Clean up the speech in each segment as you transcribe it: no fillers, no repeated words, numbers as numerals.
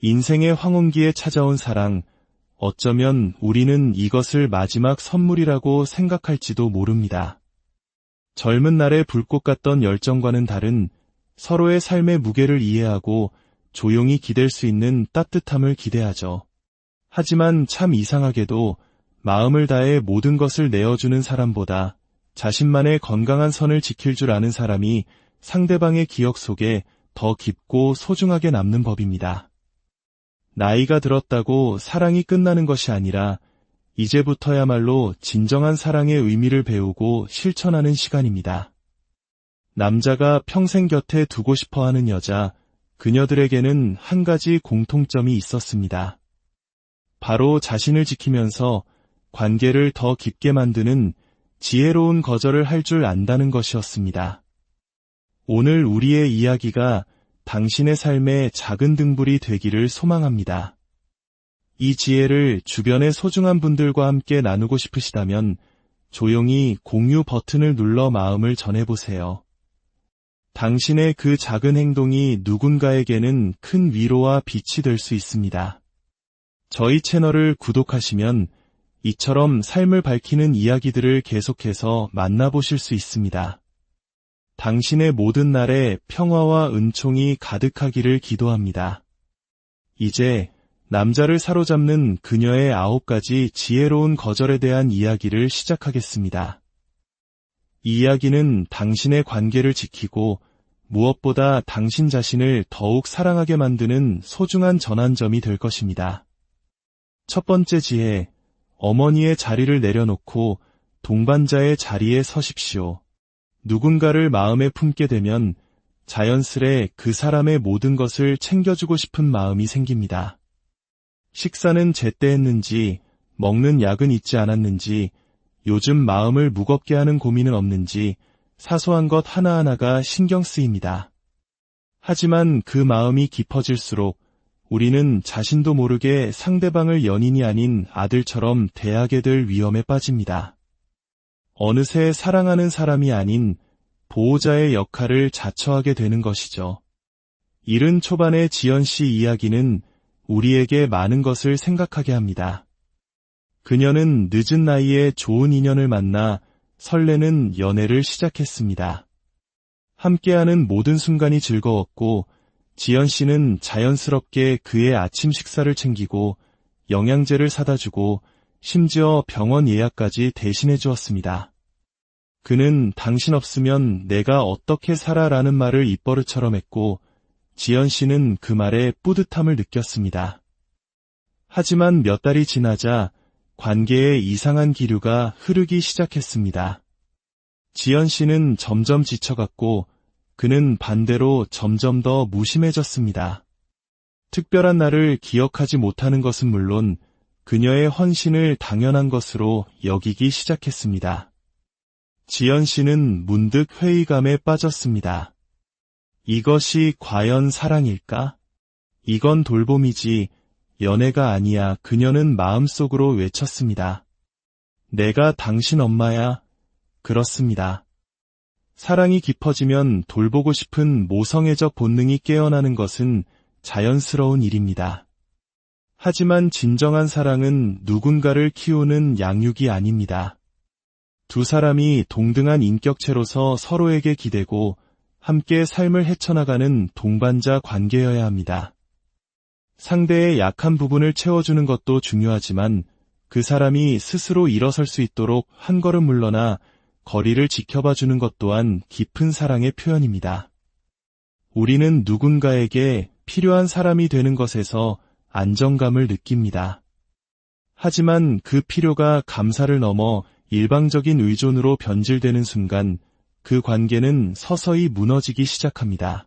인생의 황혼기에 찾아온 사랑, 어쩌면 우리는 이것을 마지막 선물이라고 생각할지도 모릅니다. 젊은 날의 불꽃 같던 열정과는 다른 서로의 삶의 무게를 이해하고 조용히 기댈 수 있는 따뜻함을 기대하죠. 하지만 참 이상하게도 마음을 다해 모든 것을 내어주는 사람보다 자신만의 건강한 선을 지킬 줄 아는 사람이 상대방의 기억 속에 더 깊고 소중하게 남는 법입니다. 나이가 들었다고 사랑이 끝나는 것이 아니라 이제부터야말로 진정한 사랑의 의미를 배우고 실천하는 시간입니다. 남자가 평생 곁에 두고 싶어 하는 여자, 그녀들에게는 한 가지 공통점이 있었습니다. 바로 자신을 지키면서 관계를 더 깊게 만드는 지혜로운 거절을 할 줄 안다는 것이었습니다. 오늘 우리의 이야기가 당신의 삶의 작은 등불이 되기를 소망합니다. 이 지혜를 주변의 소중한 분들과 함께 나누고 싶으시다면 조용히 공유 버튼을 눌러 마음을 전해보세요. 당신의 그 작은 행동이 누군가에게는 큰 위로와 빛이 될 수 있습니다. 저희 채널을 구독하시면 이처럼 삶을 밝히는 이야기들을 계속해서 만나보실 수 있습니다. 당신의 모든 날에 평화와 은총이 가득하기를 기도합니다. 이제 남자를 사로잡는 그녀의 9가지 지혜로운 거절에 대한 이야기를 시작하겠습니다. 이 이야기는 당신의 관계를 지키고 무엇보다 당신 자신을 더욱 사랑하게 만드는 소중한 전환점이 될 것입니다. 첫 번째 지혜, 어머니의 자리를 내려놓고 동반자의 자리에 서십시오. 누군가를 마음에 품게 되면 자연스레 그 사람의 모든 것을 챙겨주고 싶은 마음이 생깁니다. 식사는 제때 했는지, 먹는 약은 잊지 않았는지, 요즘 마음을 무겁게 하는 고민은 없는지 사소한 것 하나하나가 신경 쓰입니다. 하지만 그 마음이 깊어질수록 우리는 자신도 모르게 상대방을 연인이 아닌 아들처럼 대하게 될 위험에 빠집니다. 어느새 사랑하는 사람이 아닌 보호자의 역할을 자처하게 되는 것이죠. 70 초반의 지연 씨 이야기는 우리에게 많은 것을 생각하게 합니다. 그녀는 늦은 나이에 좋은 인연을 만나 설레는 연애를 시작했습니다. 함께하는 모든 순간이 즐거웠고 지연 씨는 자연스럽게 그의 아침 식사를 챙기고 영양제를 사다 주고 심지어 병원 예약까지 대신해 주었습니다. 그는 당신 없으면 내가 어떻게 살아라는 말을 입버릇처럼 했고 지연 씨는 그 말에 뿌듯함을 느꼈습니다. 하지만 몇 달이 지나자 관계에 이상한 기류가 흐르기 시작했습니다. 지연 씨는 점점 지쳐갔고 그는 반대로 점점 더 무심해졌습니다. 특별한 날을 기억하지 못하는 것은 물론 그녀의 헌신을 당연한 것으로 여기기 시작했습니다. 지연 씨는 문득 회의감에 빠졌습니다. 이것이 과연 사랑일까? 이건 돌봄이지 연애가 아니야. 그녀는 마음속으로 외쳤습니다. 내가 당신 엄마야. 그렇습니다. 사랑이 깊어지면 돌보고 싶은 모성애적 본능이 깨어나는 것은 자연스러운 일입니다. 하지만 진정한 사랑은 누군가를 키우는 양육이 아닙니다. 두 사람이 동등한 인격체로서 서로에게 기대고 함께 삶을 헤쳐나가는 동반자 관계여야 합니다. 상대의 약한 부분을 채워주는 것도 중요하지만 그 사람이 스스로 일어설 수 있도록 한 걸음 물러나 거리를 지켜봐주는 것 또한 깊은 사랑의 표현입니다. 우리는 누군가에게 필요한 사람이 되는 것에서 안정감을 느낍니다. 하지만 그 필요가 감사를 넘어 일방적인 의존으로 변질되는 순간 그 관계는 서서히 무너지기 시작합니다.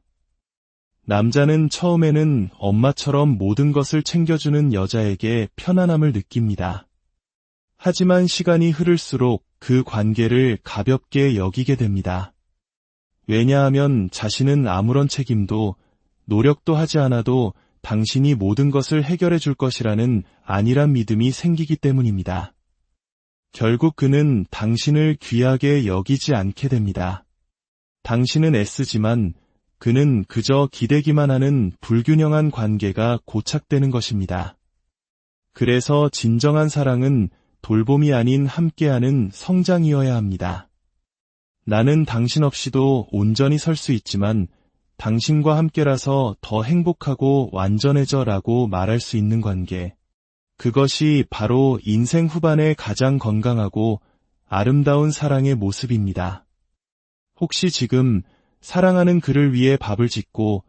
남자는 처음에는 엄마처럼 모든 것을 챙겨주는 여자에게 편안함을 느낍니다. 하지만 시간이 흐를수록 그 관계를 가볍게 여기게 됩니다. 왜냐하면 자신은 아무런 책임도 노력도 하지 않아도 당신이 모든 것을 해결해 줄 것이라는 안일한 믿음이 생기기 때문입니다. 결국 그는 당신을 귀하게 여기지 않게 됩니다. 당신은 애쓰지만 그는 그저 기대기만 하는 불균형한 관계가 고착되는 것입니다. 그래서 진정한 사랑은 돌봄이 아닌 함께하는 성장이어야 합니다. 나는 당신 없이도 온전히 설 수 있지만 당신과 함께라서 더 행복하고 완전해져 라고 말할 수 있는 관계. 그것이 바로 인생 후반의 가장 건강하고 아름다운 사랑의 모습입니다. 혹시 지금 사랑하는 그를 위해 밥을 짓고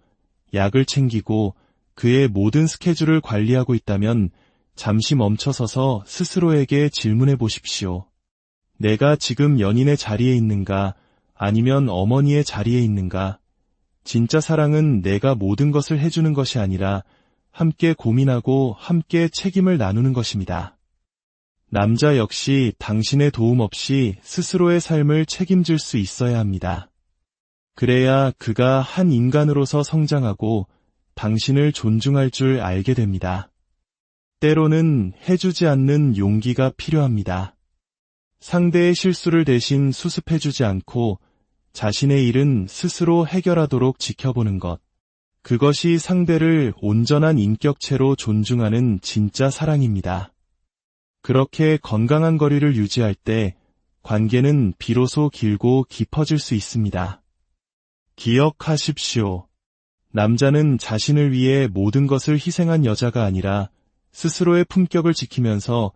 약을 챙기고 그의 모든 스케줄을 관리하고 있다면 잠시 멈춰서서 스스로에게 질문해 보십시오. 내가 지금 연인의 자리에 있는가 아니면 어머니의 자리에 있는가? 진짜 사랑은 내가 모든 것을 해주는 것이 아니라 함께 고민하고 함께 책임을 나누는 것입니다. 남자 역시 당신의 도움 없이 스스로의 삶을 책임질 수 있어야 합니다. 그래야 그가 한 인간으로서 성장하고 당신을 존중할 줄 알게 됩니다. 때로는 해주지 않는 용기가 필요합니다. 상대의 실수를 대신 수습해주지 않고 자신의 일은 스스로 해결하도록 지켜보는 것. 그것이 상대를 온전한 인격체로 존중하는 진짜 사랑입니다. 그렇게 건강한 거리를 유지할 때 관계는 비로소 길고 깊어질 수 있습니다. 기억하십시오. 남자는 자신을 위해 모든 것을 희생한 여자가 아니라 스스로의 품격을 지키면서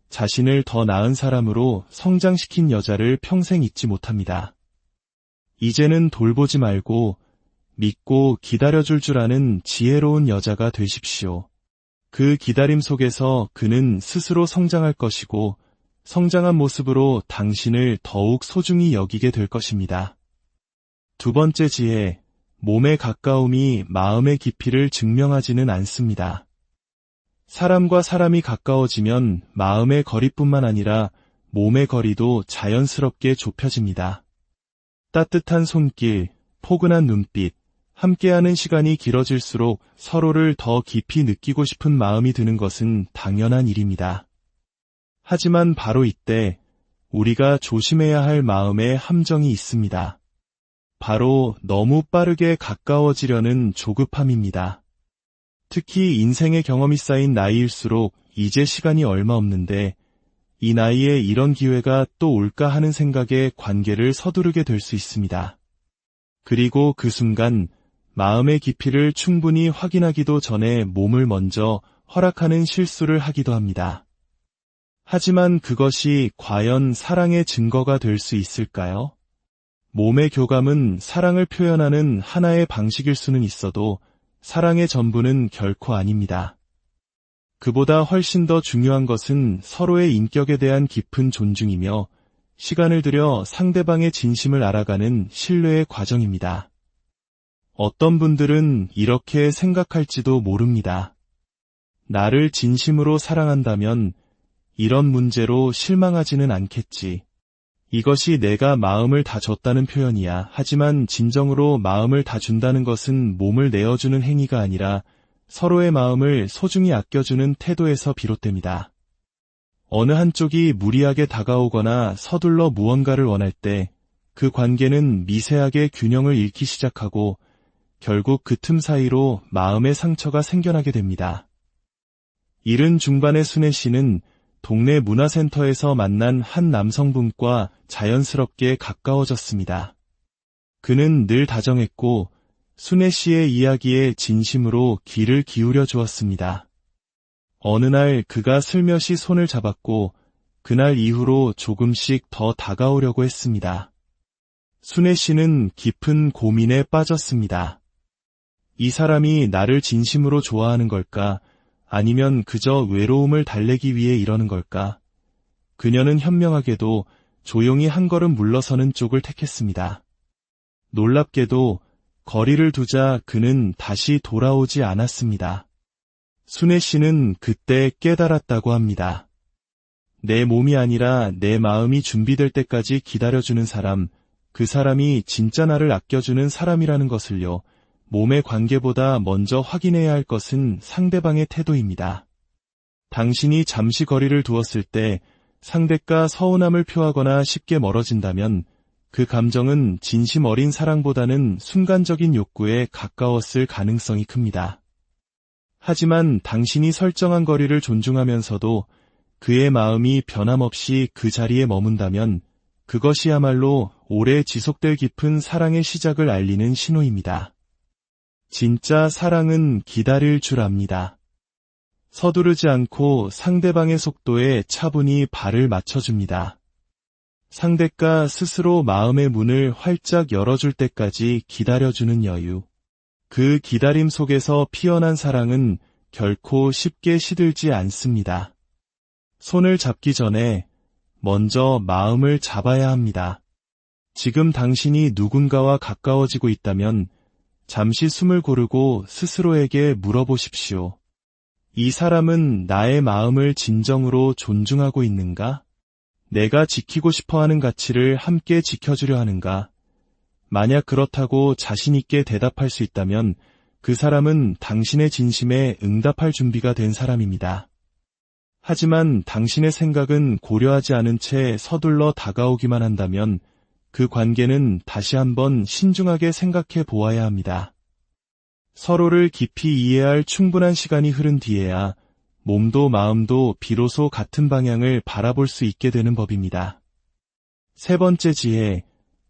자신을 더 나은 사람으로 성장시킨 여자를 평생 잊지 못합니다. 이제는 돌보지 말고 믿고 기다려줄 줄 아는 지혜로운 여자가 되십시오. 그 기다림 속에서 그는 스스로 성장할 것이고 성장한 모습으로 당신을 더욱 소중히 여기게 될 것입니다. 두 번째 지혜, 몸의 가까움이 마음의 깊이를 증명하지는 않습니다. 사람과 사람이 가까워지면 마음의 거리뿐만 아니라 몸의 거리도 자연스럽게 좁혀집니다. 따뜻한 손길, 포근한 눈빛, 함께하는 시간이 길어질수록 서로를 더 깊이 느끼고 싶은 마음이 드는 것은 당연한 일입니다. 하지만 바로 이때 우리가 조심해야 할 마음의 함정이 있습니다. 바로 너무 빠르게 가까워지려는 조급함입니다. 특히 인생의 경험이 쌓인 나이일수록 이제 시간이 얼마 없는데 이 나이에 이런 기회가 또 올까 하는 생각에 관계를 서두르게 될 수 있습니다. 그리고 그 순간 마음의 깊이를 충분히 확인하기도 전에 몸을 먼저 허락하는 실수를 하기도 합니다. 하지만 그것이 과연 사랑의 증거가 될 수 있을까요? 몸의 교감은 사랑을 표현하는 하나의 방식일 수는 있어도 사랑의 전부는 결코 아닙니다. 그보다 훨씬 더 중요한 것은 서로의 인격에 대한 깊은 존중이며 시간을 들여 상대방의 진심을 알아가는 신뢰의 과정입니다. 어떤 분들은 이렇게 생각할지도 모릅니다. 나를 진심으로 사랑한다면 이런 문제로 실망하지는 않겠지. 이것이 내가 마음을 다 줬다는 표현이야. 하지만 진정으로 마음을 다 준다는 것은 몸을 내어주는 행위가 아니라 서로의 마음을 소중히 아껴주는 태도에서 비롯됩니다. 어느 한쪽이 무리하게 다가오거나 서둘러 무언가를 원할 때 그 관계는 미세하게 균형을 잃기 시작하고 결국 그 틈 사이로 마음의 상처가 생겨나게 됩니다. 이른 중반의 순애 씨는 동네 문화센터에서 만난 한 남성분과 자연스럽게 가까워졌습니다. 그는 늘 다정했고 순애 씨의 이야기에 진심으로 귀를 기울여 주었습니다. 어느 날 그가 슬며시 손을 잡았고 그날 이후로 조금씩 더 다가오려고 했습니다. 순애 씨는 깊은 고민에 빠졌습니다. 이 사람이 나를 진심으로 좋아하는 걸까? 아니면 그저 외로움을 달래기 위해 이러는 걸까? 그녀는 현명하게도 조용히 한 걸음 물러서는 쪽을 택했습니다. 놀랍게도 거리를 두자 그는 다시 돌아오지 않았습니다. 순애 씨는 그때 깨달았다고 합니다. 내 몸이 아니라 내 마음이 준비될 때까지 기다려주는 사람, 그 사람이 진짜 나를 아껴주는 사람이라는 것을요. 몸의 관계보다 먼저 확인해야 할 것은 상대방의 태도입니다. 당신이 잠시 거리를 두었을 때 상대가 서운함을 표하거나 쉽게 멀어진다면 그 감정은 진심 어린 사랑보다는 순간적인 욕구에 가까웠을 가능성이 큽니다. 하지만 당신이 설정한 거리를 존중하면서도 그의 마음이 변함없이 그 자리에 머문다면 그것이야말로 오래 지속될 깊은 사랑의 시작을 알리는 신호입니다. 진짜 사랑은 기다릴 줄 압니다. 서두르지 않고 상대방의 속도에 차분히 발을 맞춰줍니다. 상대가 스스로 마음의 문을 활짝 열어줄 때까지 기다려주는 여유. 그 기다림 속에서 피어난 사랑은 결코 쉽게 시들지 않습니다. 손을 잡기 전에 먼저 마음을 잡아야 합니다. 지금 당신이 누군가와 가까워지고 있다면 잠시 숨을 고르고 스스로에게 물어보십시오. 이 사람은 나의 마음을 진정으로 존중하고 있는가? 내가 지키고 싶어하는 가치를 함께 지켜주려 하는가? 만약 그렇다고 자신 있게 대답할 수 있다면 그 사람은 당신의 진심에 응답할 준비가 된 사람입니다. 하지만 당신의 생각은 고려하지 않은 채 서둘러 다가오기만 한다면 그 관계는 다시 한번 신중하게 생각해 보아야 합니다. 서로를 깊이 이해할 충분한 시간이 흐른 뒤에야 몸도 마음도 비로소 같은 방향을 바라볼 수 있게 되는 법입니다. 세 번째 지혜,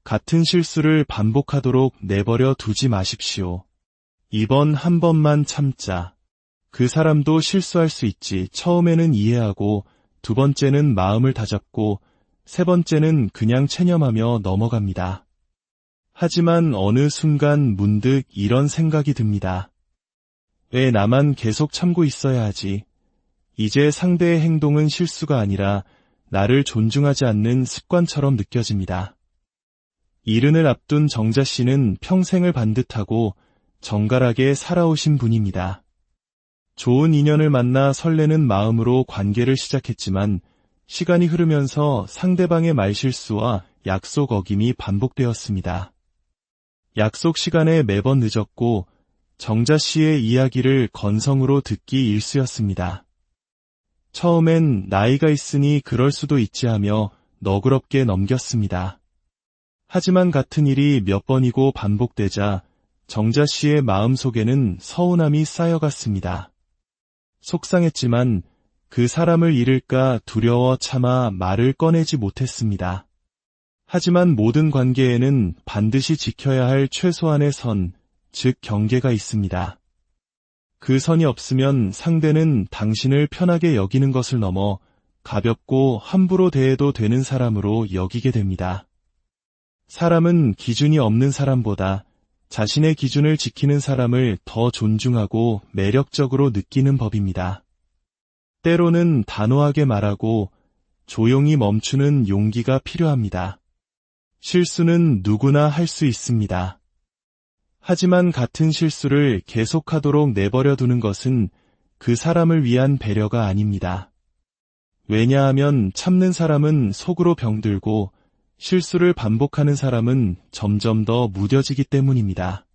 같은 실수를 반복하도록 내버려 두지 마십시오. 이번 한 번만 참자. 그 사람도 실수할 수 있지. 처음에는 이해하고, 두 번째는 마음을 다잡고, 세 번째는 그냥 체념하며 넘어갑니다. 하지만 어느 순간 문득 이런 생각이 듭니다. 왜 나만 계속 참고 있어야 하지? 이제 상대의 행동은 실수가 아니라 나를 존중하지 않는 습관처럼 느껴집니다. 이른을 앞둔 정자 씨는 평생을 반듯하고 정갈하게 살아오신 분입니다. 좋은 인연을 만나 설레는 마음으로 관계를 시작했지만 시간이 흐르면서 상대방의 말실수와 약속 어김이 반복되었습니다. 약속 시간에 매번 늦었고 정자 씨의 이야기를 건성으로 듣기 일쑤였습니다. 처음엔 나이가 있으니 그럴 수도 있지 하며 너그럽게 넘겼습니다. 하지만 같은 일이 몇 번이고 반복되자 정자 씨의 마음속에는 서운함이 쌓여갔습니다. 속상했지만 그 사람을 잃을까 두려워 차마 말을 꺼내지 못했습니다. 하지만 모든 관계에는 반드시 지켜야 할 최소한의 선, 즉 경계가 있습니다. 그 선이 없으면 상대는 당신을 편하게 여기는 것을 넘어 가볍고 함부로 대해도 되는 사람으로 여기게 됩니다. 사람은 기준이 없는 사람보다 자신의 기준을 지키는 사람을 더 존중하고 매력적으로 느끼는 법입니다. 때로는 단호하게 말하고 조용히 멈추는 용기가 필요합니다. 실수는 누구나 할 수 있습니다. 하지만 같은 실수를 계속하도록 내버려 두는 것은 그 사람을 위한 배려가 아닙니다. 왜냐하면 참는 사람은 속으로 병들고 실수를 반복하는 사람은 점점 더 무뎌지기 때문입니다.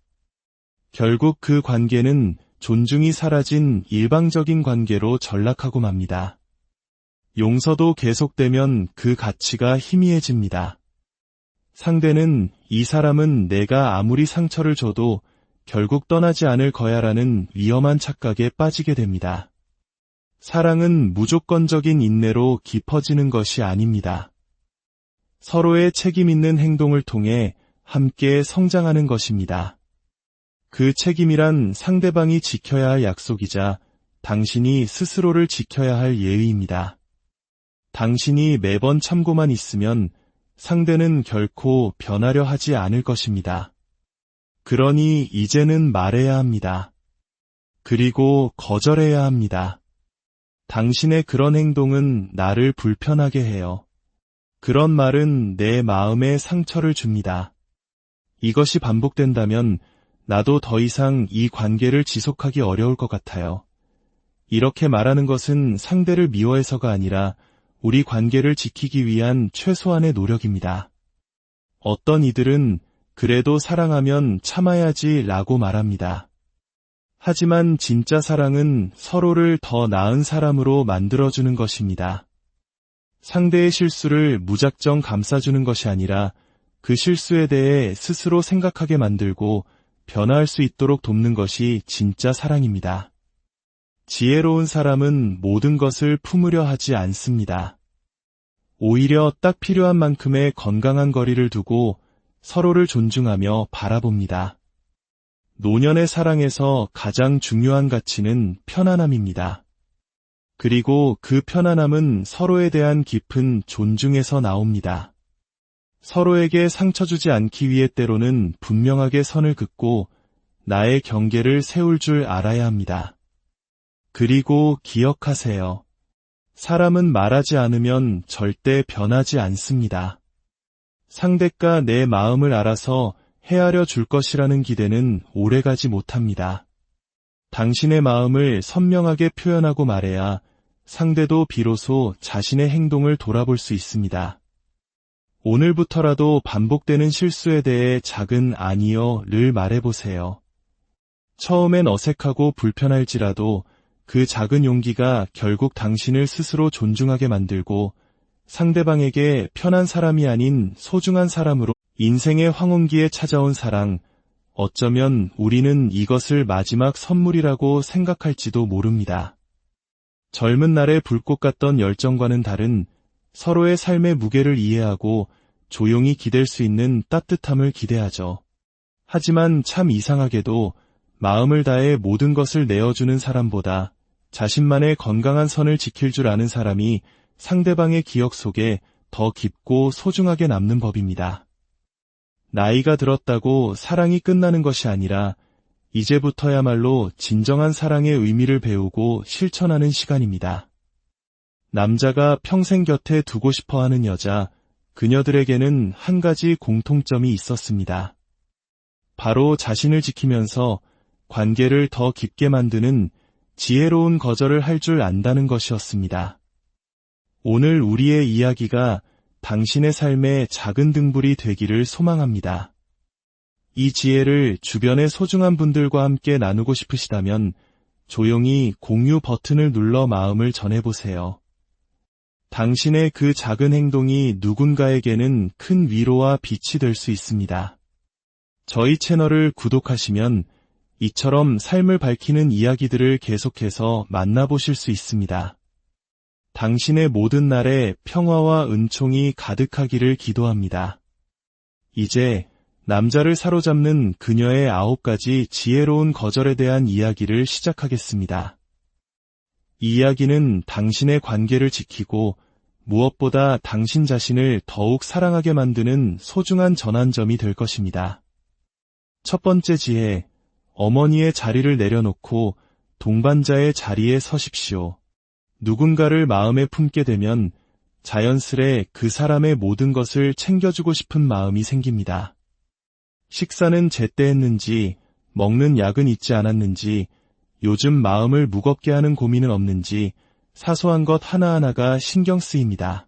결국 그 관계는 존중이 사라진 일방적인 관계로 전락하고 맙니다. 용서도 계속되면 그 가치가 희미해집니다. 상대는 이 사람은 내가 아무리 상처를 줘도 결국 떠나지 않을 거야라는 위험한 착각에 빠지게 됩니다. 사랑은 무조건적인 인내로 깊어지는 것이 아닙니다. 서로의 책임 있는 행동을 통해 함께 성장하는 것입니다. 그 책임이란 상대방이 지켜야 할 약속이자 당신이 스스로를 지켜야 할 예의입니다. 당신이 매번 참고만 있으면 상대는 결코 변하려 하지 않을 것입니다. 그러니 이제는 말해야 합니다. 그리고 거절해야 합니다. 당신의 그런 행동은 나를 불편하게 해요. 그런 말은 내 마음에 상처를 줍니다. 이것이 반복된다면 나도 더 이상 이 관계를 지속하기 어려울 것 같아요. 이렇게 말하는 것은 상대를 미워해서가 아니라 우리 관계를 지키기 위한 최소한의 노력입니다. 어떤 이들은 그래도 사랑하면 참아야지 라고 말합니다. 하지만 진짜 사랑은 서로를 더 나은 사람으로 만들어주는 것입니다. 상대의 실수를 무작정 감싸주는 것이 아니라 그 실수에 대해 스스로 생각하게 만들고 변화할 수 있도록 돕는 것이 진짜 사랑입니다. 지혜로운 사람은 모든 것을 품으려 하지 않습니다. 오히려 딱 필요한 만큼의 건강한 거리를 두고 서로를 존중하며 바라봅니다. 노년의 사랑에서 가장 중요한 가치는 편안함입니다. 그리고 그 편안함은 서로에 대한 깊은 존중에서 나옵니다. 서로에게 상처 주지 않기 위해 때로는 분명하게 선을 긋고 나의 경계를 세울 줄 알아야 합니다. 그리고 기억하세요. 사람은 말하지 않으면 절대 변하지 않습니다. 상대가 내 마음을 알아서 헤아려 줄 것이라는 기대는 오래가지 못합니다. 당신의 마음을 선명하게 표현하고 말해야 상대도 비로소 자신의 행동을 돌아볼 수 있습니다. 오늘부터라도 반복되는 실수에 대해 작은 아니요를 말해보세요. 처음엔 어색하고 불편할지라도 그 작은 용기가 결국 당신을 스스로 존중하게 만들고 상대방에게 편한 사람이 아닌 소중한 사람으로 인생의 황혼기에 찾아온 사랑, 어쩌면 우리는 이것을 마지막 선물이라고 생각할지도 모릅니다. 젊은 날의 불꽃 같던 열정과는 다른 서로의 삶의 무게를 이해하고 조용히 기댈 수 있는 따뜻함을 기대하죠. 하지만 참 이상하게도 마음을 다해 모든 것을 내어주는 사람보다 자신만의 건강한 선을 지킬 줄 아는 사람이 상대방의 기억 속에 더 깊고 소중하게 남는 법입니다. 나이가 들었다고 사랑이 끝나는 것이 아니라 이제부터야말로 진정한 사랑의 의미를 배우고 실천하는 시간입니다. 남자가 평생 곁에 두고 싶어 하는 여자, 그녀들에게는 한 가지 공통점이 있었습니다. 바로 자신을 지키면서 관계를 더 깊게 만드는 지혜로운 거절을 할 줄 안다는 것이었습니다. 오늘 우리의 이야기가 당신의 삶의 작은 등불이 되기를 소망합니다. 이 지혜를 주변의 소중한 분들과 함께 나누고 싶으시다면 조용히 공유 버튼을 눌러 마음을 전해보세요. 당신의 그 작은 행동이 누군가에게는 큰 위로와 빛이 될 수 있습니다. 저희 채널을 구독하시면 이처럼 삶을 밝히는 이야기들을 계속해서 만나보실 수 있습니다. 당신의 모든 날에 평화와 은총이 가득하기를 기도합니다. 이제 남자를 사로잡는 그녀의 9가지 지혜로운 거절에 대한 이야기를 시작하겠습니다. 이 이야기는 당신의 관계를 지키고 무엇보다 당신 자신을 더욱 사랑하게 만드는 소중한 전환점이 될 것입니다. 첫 번째 지혜, 어머니의 자리를 내려놓고 동반자의 자리에 서십시오. 누군가를 마음에 품게 되면 자연스레 그 사람의 모든 것을 챙겨주고 싶은 마음이 생깁니다. 식사는 제때 했는지, 먹는 약은 잊지 않았는지, 요즘 마음을 무겁게 하는 고민은 없는지 사소한 것 하나하나가 신경 쓰입니다.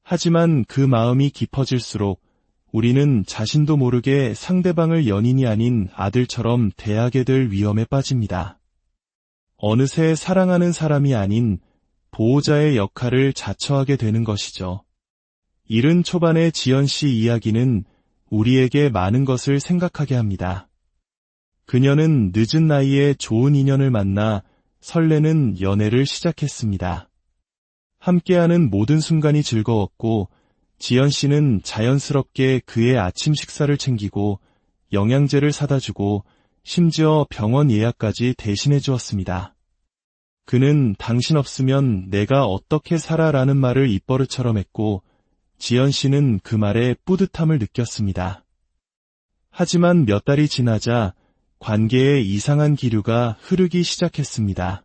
하지만 그 마음이 깊어질수록 우리는 자신도 모르게 상대방을 연인이 아닌 아들처럼 대하게 될 위험에 빠집니다. 어느새 사랑하는 사람이 아닌 보호자의 역할을 자처하게 되는 것이죠. 70 초반의 지연 씨 이야기는 우리에게 많은 것을 생각하게 합니다. 그녀는 늦은 나이에 좋은 인연을 만나 설레는 연애를 시작했습니다. 함께하는 모든 순간이 즐거웠고 지연 씨는 자연스럽게 그의 아침 식사를 챙기고 영양제를 사다 주고 심지어 병원 예약까지 대신해 주었습니다. 그는 당신 없으면 내가 어떻게 살아라는 말을 입버릇처럼 했고 지연 씨는 그 말에 뿌듯함을 느꼈습니다. 하지만 몇 달이 지나자 관계에 이상한 기류가 흐르기 시작했습니다.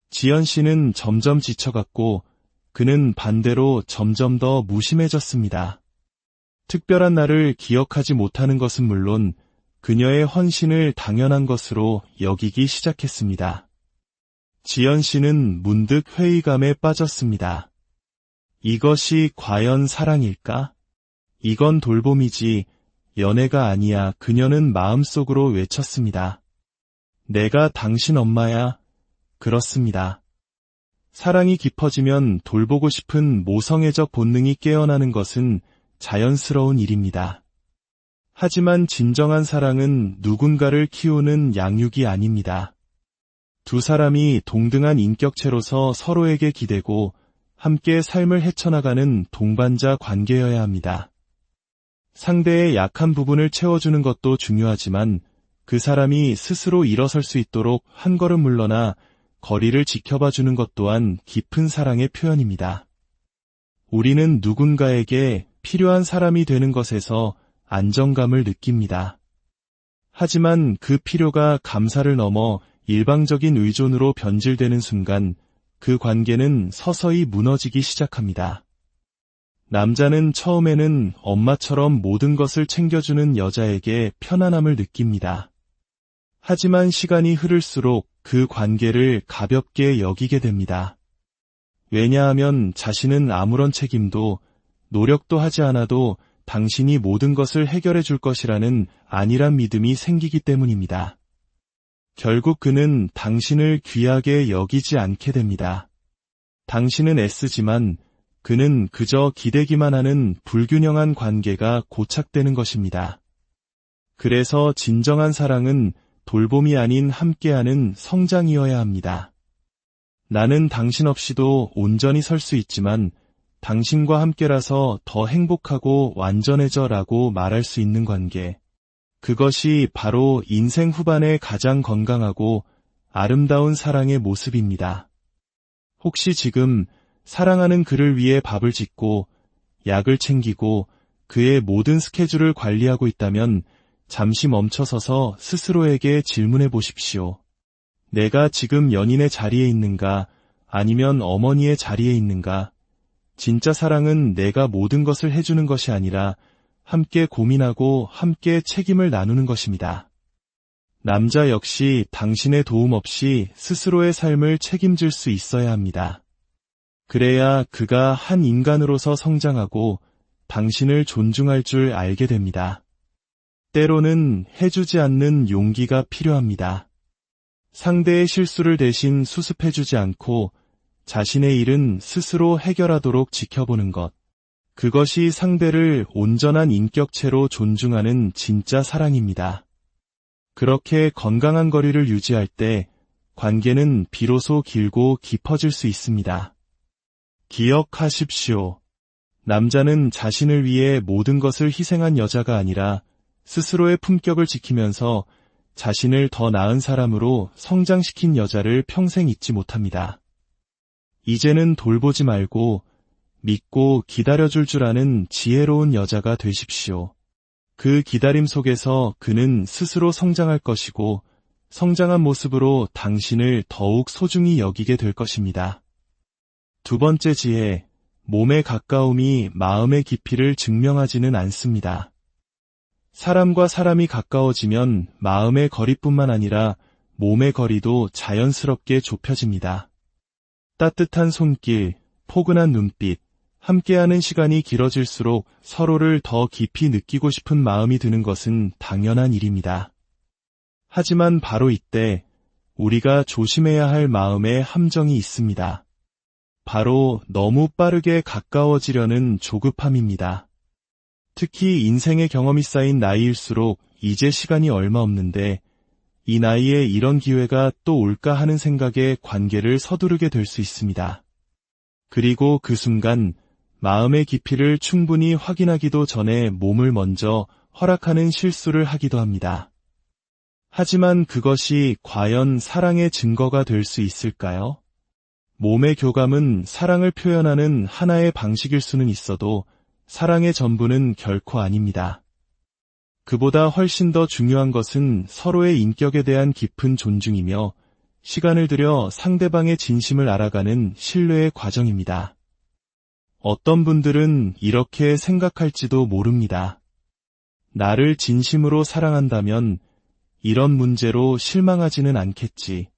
지연 씨는 점점 지쳐갔고 그는 반대로 점점 더 무심해졌습니다. 특별한 날을 기억하지 못하는 것은 물론 그녀의 헌신을 당연한 것으로 여기기 시작했습니다. 지연 씨는 문득 회의감에 빠졌습니다. 이것이 과연 사랑일까? 이건 돌봄이지 연애가 아니야. 그녀는 마음속으로 외쳤습니다. 내가 당신 엄마야. 그렇습니다. 사랑이 깊어지면 돌보고 싶은 모성애적 본능이 깨어나는 것은 자연스러운 일입니다. 하지만 진정한 사랑은 누군가를 키우는 양육이 아닙니다. 두 사람이 동등한 인격체로서 서로에게 기대고 함께 삶을 헤쳐나가는 동반자 관계여야 합니다. 상대의 약한 부분을 채워주는 것도 중요하지만 그 사람이 스스로 일어설 수 있도록 한 걸음 물러나 거리를 지켜봐주는 것 또한 깊은 사랑의 표현입니다. 우리는 누군가에게 필요한 사람이 되는 것에서 안정감을 느낍니다. 하지만 그 필요가 감사를 넘어 일방적인 의존으로 변질되는 순간 그 관계는 서서히 무너지기 시작합니다. 남자는 처음에는 엄마처럼 모든 것을 챙겨주는 여자에게 편안함을 느낍니다. 하지만 시간이 흐를수록 그 관계를 가볍게 여기게 됩니다. 왜냐하면 자신은 아무런 책임도 노력도 하지 않아도 당신이 모든 것을 해결해 줄 것이라는 안일한 믿음이 생기기 때문입니다. 결국 그는 당신을 귀하게 여기지 않게 됩니다. 당신은 애쓰지만 그는 그저 기대기만 하는 불균형한 관계가 고착되는 것입니다. 그래서 진정한 사랑은 돌봄이 아닌 함께하는 성장이어야 합니다. 나는 당신 없이도 온전히 설 수 있지만 당신과 함께라서 더 행복하고 완전해져라고 말할 수 있는 관계. 그것이 바로 인생 후반의 가장 건강하고 아름다운 사랑의 모습입니다. 혹시 지금 사랑하는 그를 위해 밥을 짓고 약을 챙기고 그의 모든 스케줄을 관리하고 있다면 잠시 멈춰서서 스스로에게 질문해 보십시오. 내가 지금 연인의 자리에 있는가 아니면 어머니의 자리에 있는가? 진짜 사랑은 내가 모든 것을 해주는 것이 아니라 함께 고민하고 함께 책임을 나누는 것입니다. 남자 역시 당신의 도움 없이 스스로의 삶을 책임질 수 있어야 합니다. 그래야 그가 한 인간으로서 성장하고 당신을 존중할 줄 알게 됩니다. 때로는 해주지 않는 용기가 필요합니다. 상대의 실수를 대신 수습해주지 않고 자신의 일은 스스로 해결하도록 지켜보는 것. 그것이 상대를 온전한 인격체로 존중하는 진짜 사랑입니다. 그렇게 건강한 거리를 유지할 때 관계는 비로소 길고 깊어질 수 있습니다. 기억하십시오. 남자는 자신을 위해 모든 것을 희생한 여자가 아니라 스스로의 품격을 지키면서 자신을 더 나은 사람으로 성장시킨 여자를 평생 잊지 못합니다. 이제는 돌보지 말고 믿고 기다려줄 줄 아는 지혜로운 여자가 되십시오. 그 기다림 속에서 그는 스스로 성장할 것이고 성장한 모습으로 당신을 더욱 소중히 여기게 될 것입니다. 두 번째 지혜, 몸의 가까움이 마음의 깊이를 증명하지는 않습니다. 사람과 사람이 가까워지면 마음의 거리뿐만 아니라 몸의 거리도 자연스럽게 좁혀집니다. 따뜻한 손길, 포근한 눈빛, 함께하는 시간이 길어질수록 서로를 더 깊이 느끼고 싶은 마음이 드는 것은 당연한 일입니다. 하지만 바로 이때 우리가 조심해야 할 마음의 함정이 있습니다. 바로 너무 빠르게 가까워지려는 조급함입니다. 특히 인생의 경험이 쌓인 나이일수록 이제 시간이 얼마 없는데 이 나이에 이런 기회가 또 올까 하는 생각에 관계를 서두르게 될 수 있습니다. 그리고 그 순간 마음의 깊이를 충분히 확인하기도 전에 몸을 먼저 허락하는 실수를 하기도 합니다. 하지만 그것이 과연 사랑의 증거가 될 수 있을까요? 몸의 교감은 사랑을 표현하는 하나의 방식일 수는 있어도 사랑의 전부는 결코 아닙니다. 그보다 훨씬 더 중요한 것은 서로의 인격에 대한 깊은 존중이며 시간을 들여 상대방의 진심을 알아가는 신뢰의 과정입니다. 어떤 분들은 이렇게 생각할지도 모릅니다. 나를 진심으로 사랑한다면 이런 문제로 실망하지는 않겠지.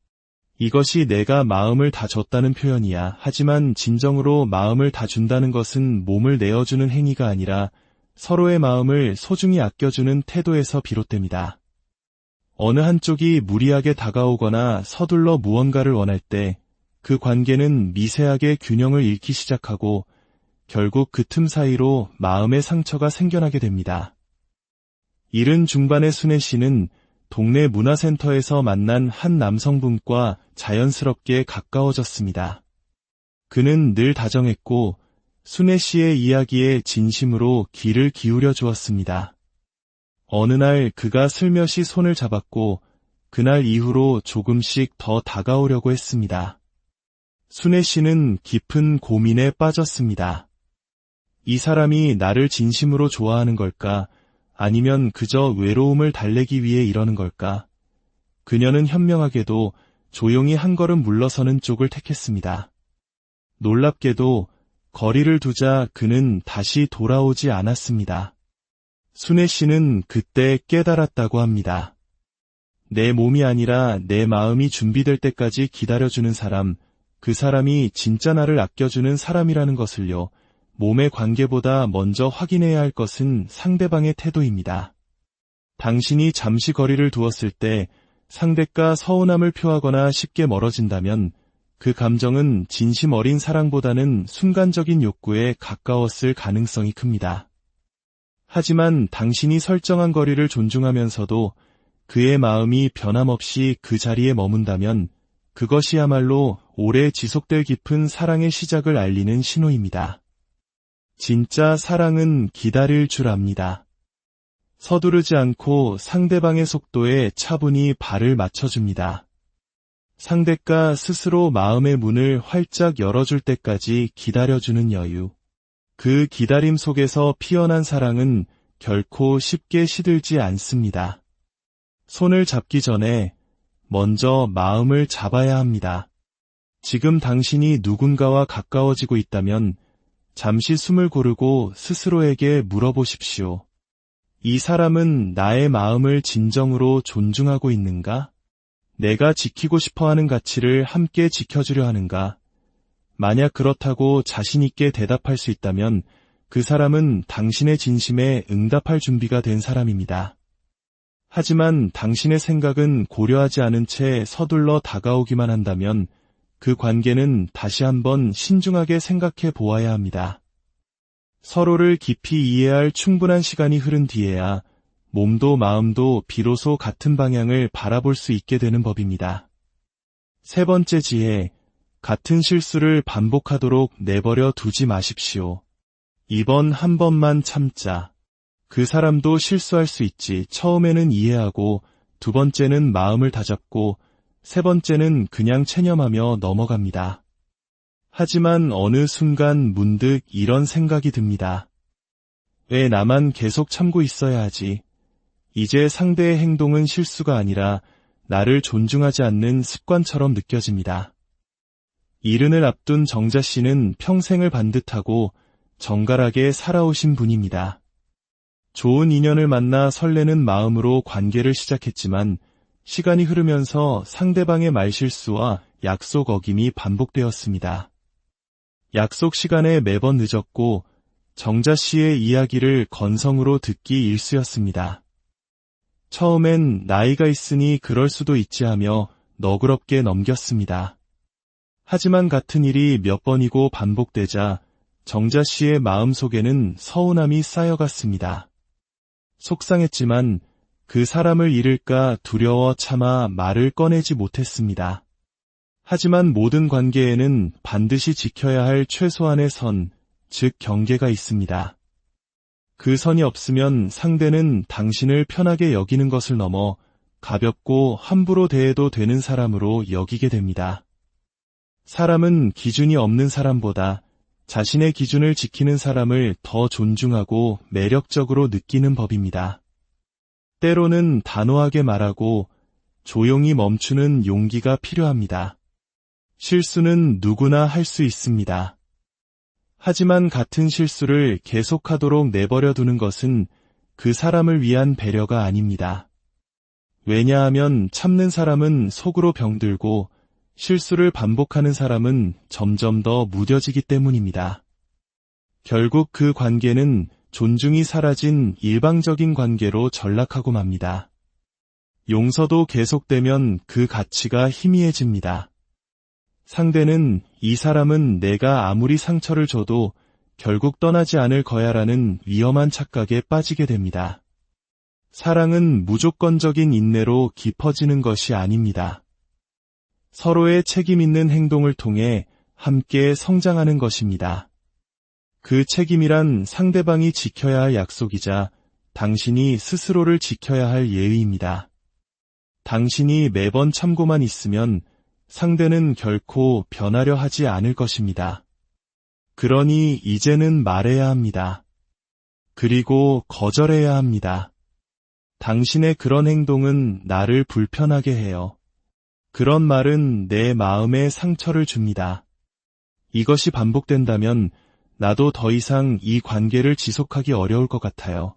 이것이 내가 마음을 다 줬다는 표현이야. 하지만 진정으로 마음을 다 준다는 것은 몸을 내어주는 행위가 아니라 서로의 마음을 소중히 아껴주는 태도에서 비롯됩니다. 어느 한쪽이 무리하게 다가오거나 서둘러 무언가를 원할 때 그 관계는 미세하게 균형을 잃기 시작하고 결국 그 틈 사이로 마음의 상처가 생겨나게 됩니다. 이른 중반의 순애 씨는 동네 문화센터에서 만난 한 남성분과 자연스럽게 가까워졌습니다. 그는 늘 다정했고 순애 씨의 이야기에 진심으로 귀를 기울여 주었습니다. 어느 날 그가 슬며시 손을 잡았고 그날 이후로 조금씩 더 다가오려고 했습니다. 순애 씨는 깊은 고민에 빠졌습니다. 이 사람이 나를 진심으로 좋아하는 걸까? 아니면 그저 외로움을 달래기 위해 이러는 걸까? 그녀는 현명하게도 조용히 한 걸음 물러서는 쪽을 택했습니다. 놀랍게도 거리를 두자 그는 다시 돌아오지 않았습니다. 순애 씨는 그때 깨달았다고 합니다. 내 몸이 아니라 내 마음이 준비될 때까지 기다려주는 사람, 그 사람이 진짜 나를 아껴주는 사람이라는 것을요. 몸의 관계보다 먼저 확인해야 할 것은 상대방의 태도입니다. 당신이 잠시 거리를 두었을 때 상대가 서운함을 표하거나 쉽게 멀어진다면 그 감정은 진심 어린 사랑보다는 순간적인 욕구에 가까웠을 가능성이 큽니다. 하지만 당신이 설정한 거리를 존중하면서도 그의 마음이 변함없이 그 자리에 머문다면 그것이야말로 오래 지속될 깊은 사랑의 시작을 알리는 신호입니다. 진짜 사랑은 기다릴 줄 압니다. 서두르지 않고 상대방의 속도에 차분히 발을 맞춰줍니다. 상대가 스스로 마음의 문을 활짝 열어줄 때까지 기다려주는 여유. 그 기다림 속에서 피어난 사랑은 결코 쉽게 시들지 않습니다. 손을 잡기 전에 먼저 마음을 잡아야 합니다. 지금 당신이 누군가와 가까워지고 있다면 잠시 숨을 고르고 스스로에게 물어보십시오. 이 사람은 나의 마음을 진정으로 존중하고 있는가? 내가 지키고 싶어하는 가치를 함께 지켜주려 하는가? 만약 그렇다고 자신있게 대답할 수 있다면 그 사람은 당신의 진심에 응답할 준비가 된 사람입니다. 하지만 당신의 생각은 고려하지 않은 채 서둘러 다가오기만 한다면 그 관계는 다시 한번 신중하게 생각해 보아야 합니다. 서로를 깊이 이해할 충분한 시간이 흐른 뒤에야 몸도 마음도 비로소 같은 방향을 바라볼 수 있게 되는 법입니다. 세 번째 지혜, 같은 실수를 반복하도록 내버려 두지 마십시오. 이번 한 번만 참자. 그 사람도 실수할 수 있지. 처음에는 이해하고, 두 번째는 마음을 다잡고, 세 번째는 그냥 체념하며 넘어갑니다. 하지만 어느 순간 문득 이런 생각이 듭니다. 왜 나만 계속 참고 있어야 하지? 이제 상대의 행동은 실수가 아니라 나를 존중하지 않는 습관처럼 느껴집니다. 이른을 앞둔 정자 씨는 평생을 반듯하고 정갈하게 살아오신 분입니다. 좋은 인연을 만나 설레는 마음으로 관계를 시작했지만 시간이 흐르면서 상대방의 말실수와 약속 어김이 반복되었습니다. 약속 시간에 매번 늦었고 정자 씨의 이야기를 건성으로 듣기 일쑤였습니다. 처음엔 나이가 있으니 그럴 수도 있지 하며 너그럽게 넘겼습니다. 하지만 같은 일이 몇 번이고 반복되자 정자 씨의 마음속에는 서운함이 쌓여갔습니다. 속상했지만 그 사람을 잃을까 두려워 차마 말을 꺼내지 못했습니다. 하지만 모든 관계에는 반드시 지켜야 할 최소한의 선, 즉 경계가 있습니다. 그 선이 없으면 상대는 당신을 편하게 여기는 것을 넘어 가볍고 함부로 대해도 되는 사람으로 여기게 됩니다. 사람은 기준이 없는 사람보다 자신의 기준을 지키는 사람을 더 존중하고 매력적으로 느끼는 법입니다. 때로는 단호하게 말하고 조용히 멈추는 용기가 필요합니다. 실수는 누구나 할 수 있습니다. 하지만 같은 실수를 계속하도록 내버려 두는 것은 그 사람을 위한 배려가 아닙니다. 왜냐하면 참는 사람은 속으로 병들고 실수를 반복하는 사람은 점점 더 무뎌지기 때문입니다. 결국 그 관계는 존중이 사라진 일방적인 관계로 전락하고 맙니다. 용서도 계속되면 그 가치가 희미해집니다. 상대는 이 사람은 내가 아무리 상처를 줘도 결국 떠나지 않을 거야라는 위험한 착각에 빠지게 됩니다. 사랑은 무조건적인 인내로 깊어지는 것이 아닙니다. 서로의 책임 있는 행동을 통해 함께 성장하는 것입니다. 그 책임이란 상대방이 지켜야 할 약속이자 당신이 스스로를 지켜야 할 예의입니다. 당신이 매번 참고만 있으면 상대는 결코 변하려 하지 않을 것입니다. 그러니 이제는 말해야 합니다. 그리고 거절해야 합니다. 당신의 그런 행동은 나를 불편하게 해요. 그런 말은 내 마음에 상처를 줍니다. 이것이 반복된다면 나도 더 이상 이 관계를 지속하기 어려울 것 같아요.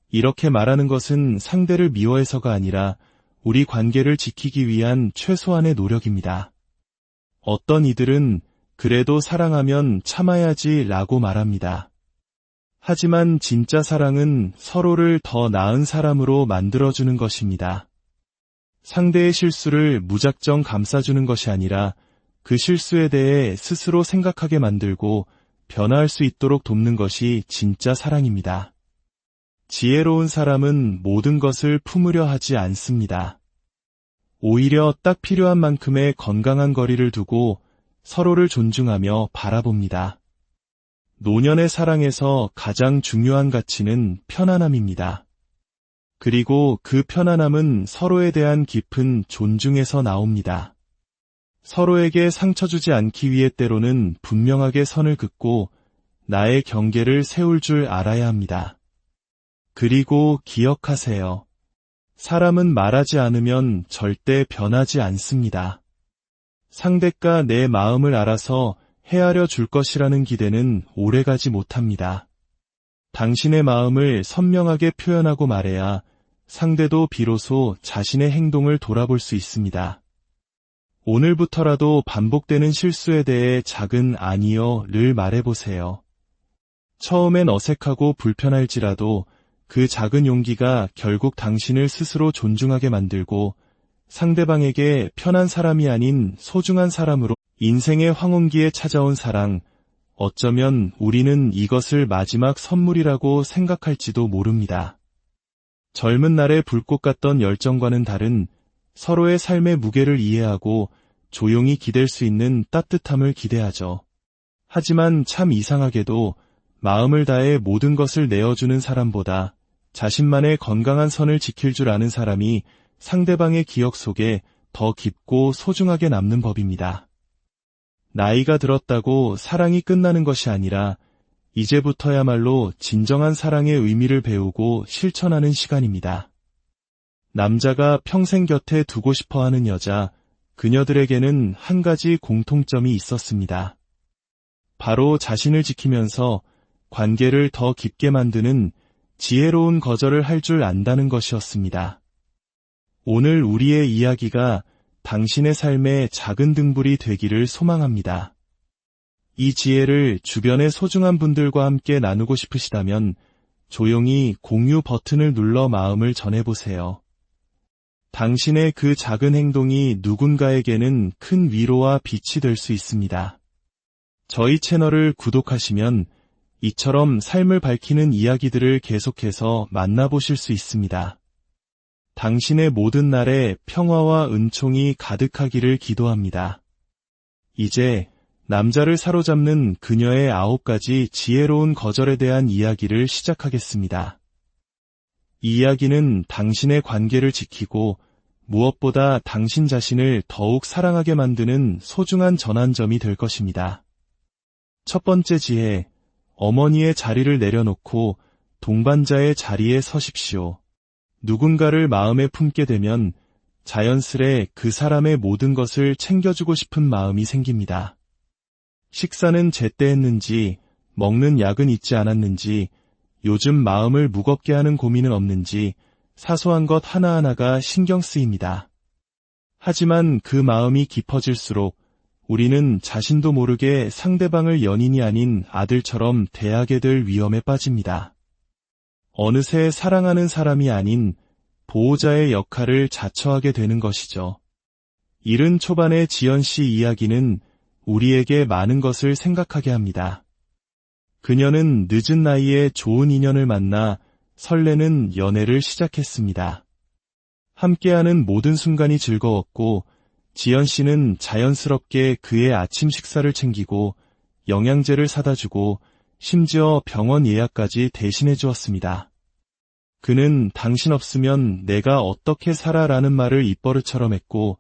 이렇게 말하는 것은 상대를 미워해서가 아니라 우리 관계를 지키기 위한 최소한의 노력입니다. 어떤 이들은 그래도 사랑하면 참아야지 라고 말합니다. 하지만 진짜 사랑은 서로를 더 나은 사람으로 만들어주는 것입니다. 상대의 실수를 무작정 감싸주는 것이 아니라 그 실수에 대해 스스로 생각하게 만들고 변화할 수 있도록 돕는 것이 진짜 사랑입니다. 지혜로운 사람은 모든 것을 품으려 하지 않습니다. 오히려 딱 필요한 만큼의 건강한 거리를 두고 서로를 존중하며 바라봅니다. 노년의 사랑에서 가장 중요한 가치는 편안함입니다. 그리고 그 편안함은 서로에 대한 깊은 존중에서 나옵니다. 서로에게 상처 주지 않기 위해 때로는 분명하게 선을 긋고 나의 경계를 세울 줄 알아야 합니다. 그리고 기억하세요. 사람은 말하지 않으면 절대 변하지 않습니다. 상대가 내 마음을 알아서 헤아려 줄 것이라는 기대는 오래가지 못합니다. 당신의 마음을 선명하게 표현하고 말해야 상대도 비로소 자신의 행동을 돌아볼 수 있습니다. 오늘부터라도 반복되는 실수에 대해 작은 아니요를 말해보세요. 처음엔 어색하고 불편할지라도 그 작은 용기가 결국 당신을 스스로 존중하게 만들고 상대방에게 편한 사람이 아닌 소중한 사람으로 인생의 황혼기에 찾아온 사랑, 어쩌면 우리는 이것을 마지막 선물이라고 생각할지도 모릅니다. 젊은 날의 불꽃 같던 열정과는 다른 서로의 삶의 무게를 이해하고 조용히 기댈 수 있는 따뜻함을 기대하죠. 하지만 참 이상하게도 마음을 다해 모든 것을 내어주는 사람보다 자신만의 건강한 선을 지킬 줄 아는 사람이 상대방의 기억 속에 더 깊고 소중하게 남는 법입니다. 나이가 들었다고 사랑이 끝나는 것이 아니라 이제부터야말로 진정한 사랑의 의미를 배우고 실천하는 시간입니다. 남자가 평생 곁에 두고 싶어 하는 여자, 그녀들에게는 한 가지 공통점이 있었습니다. 바로 자신을 지키면서 관계를 더 깊게 만드는 지혜로운 거절을 할 줄 안다는 것이었습니다. 오늘 우리의 이야기가 당신의 삶의 작은 등불이 되기를 소망합니다. 이 지혜를 주변의 소중한 분들과 함께 나누고 싶으시다면 조용히 공유 버튼을 눌러 마음을 전해보세요. 당신의 그 작은 행동이 누군가에게는 큰 위로와 빛이 될 수 있습니다. 저희 채널을 구독하시면 이처럼 삶을 밝히는 이야기들을 계속해서 만나보실 수 있습니다. 당신의 모든 날에 평화와 은총이 가득하기를 기도합니다. 이제 남자를 사로잡는 그녀의 9가지 지혜로운 거절에 대한 이야기를 시작하겠습니다. 이 이야기는 당신의 관계를 지키고 무엇보다 당신 자신을 더욱 사랑하게 만드는 소중한 전환점이 될 것입니다. 첫 번째 지혜, 어머니의 자리를 내려놓고 동반자의 자리에 서십시오. 누군가를 마음에 품게 되면 자연스레 그 사람의 모든 것을 챙겨주고 싶은 마음이 생깁니다. 식사는 제때 했는지, 먹는 약은 잊지 않았는지, 요즘 마음을 무겁게 하는 고민은 없는지 사소한 것 하나하나가 신경 쓰입니다. 하지만 그 마음이 깊어질수록 우리는 자신도 모르게 상대방을 연인이 아닌 아들처럼 대하게 될 위험에 빠집니다. 어느새 사랑하는 사람이 아닌 보호자의 역할을 자처하게 되는 것이죠. 70 초반의 지연 씨 이야기는 우리에게 많은 것을 생각하게 합니다. 그녀는 늦은 나이에 좋은 인연을 만나 설레는 연애를 시작했습니다. 함께하는 모든 순간이 즐거웠고 지연 씨는 자연스럽게 그의 아침 식사를 챙기고 영양제를 사다 주고 심지어 병원 예약까지 대신해 주었습니다. 그는 당신 없으면 내가 어떻게 살아라는 말을 입버릇처럼 했고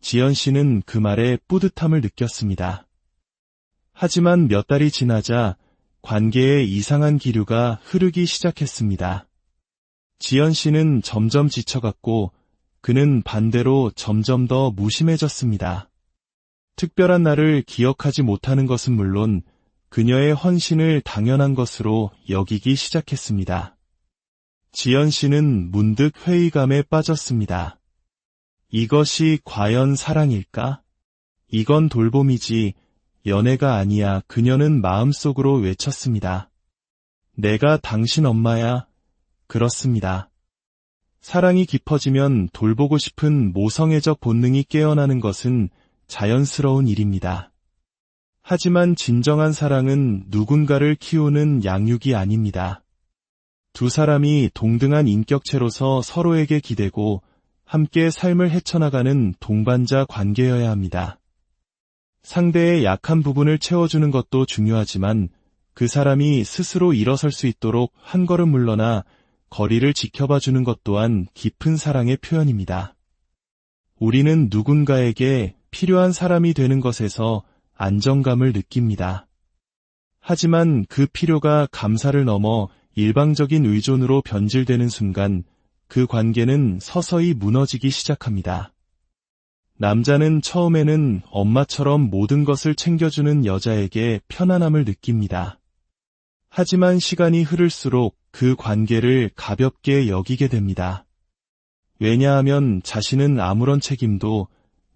지연 씨는 그 말에 뿌듯함을 느꼈습니다. 하지만 몇 달이 지나자 관계에 이상한 기류가 흐르기 시작했습니다. 지연 씨는 점점 지쳐갔고 그는 반대로 점점 더 무심해졌습니다. 특별한 날을 기억하지 못하는 것은 물론 그녀의 헌신을 당연한 것으로 여기기 시작했습니다. 지연 씨는 문득 회의감에 빠졌습니다. 이것이 과연 사랑일까? 이건 돌봄이지 연애가 아니야. 그녀는 마음속으로 외쳤습니다. 내가 당신 엄마야. 그렇습니다. 사랑이 깊어지면 돌보고 싶은 모성애적 본능이 깨어나는 것은 자연스러운 일입니다. 하지만 진정한 사랑은 누군가를 키우는 양육이 아닙니다. 두 사람이 동등한 인격체로서 서로에게 기대고 함께 삶을 헤쳐나가는 동반자 관계여야 합니다. 상대의 약한 부분을 채워주는 것도 중요하지만 그 사람이 스스로 일어설 수 있도록 한 걸음 물러나 거리를 지켜봐주는 것 또한 깊은 사랑의 표현입니다. 우리는 누군가에게 필요한 사람이 되는 것에서 안정감을 느낍니다. 하지만 그 필요가 감사를 넘어 일방적인 의존으로 변질되는 순간 그 관계는 서서히 무너지기 시작합니다. 남자는 처음에는 엄마처럼 모든 것을 챙겨주는 여자에게 편안함을 느낍니다. 하지만 시간이 흐를수록 그 관계를 가볍게 여기게 됩니다. 왜냐하면 자신은 아무런 책임도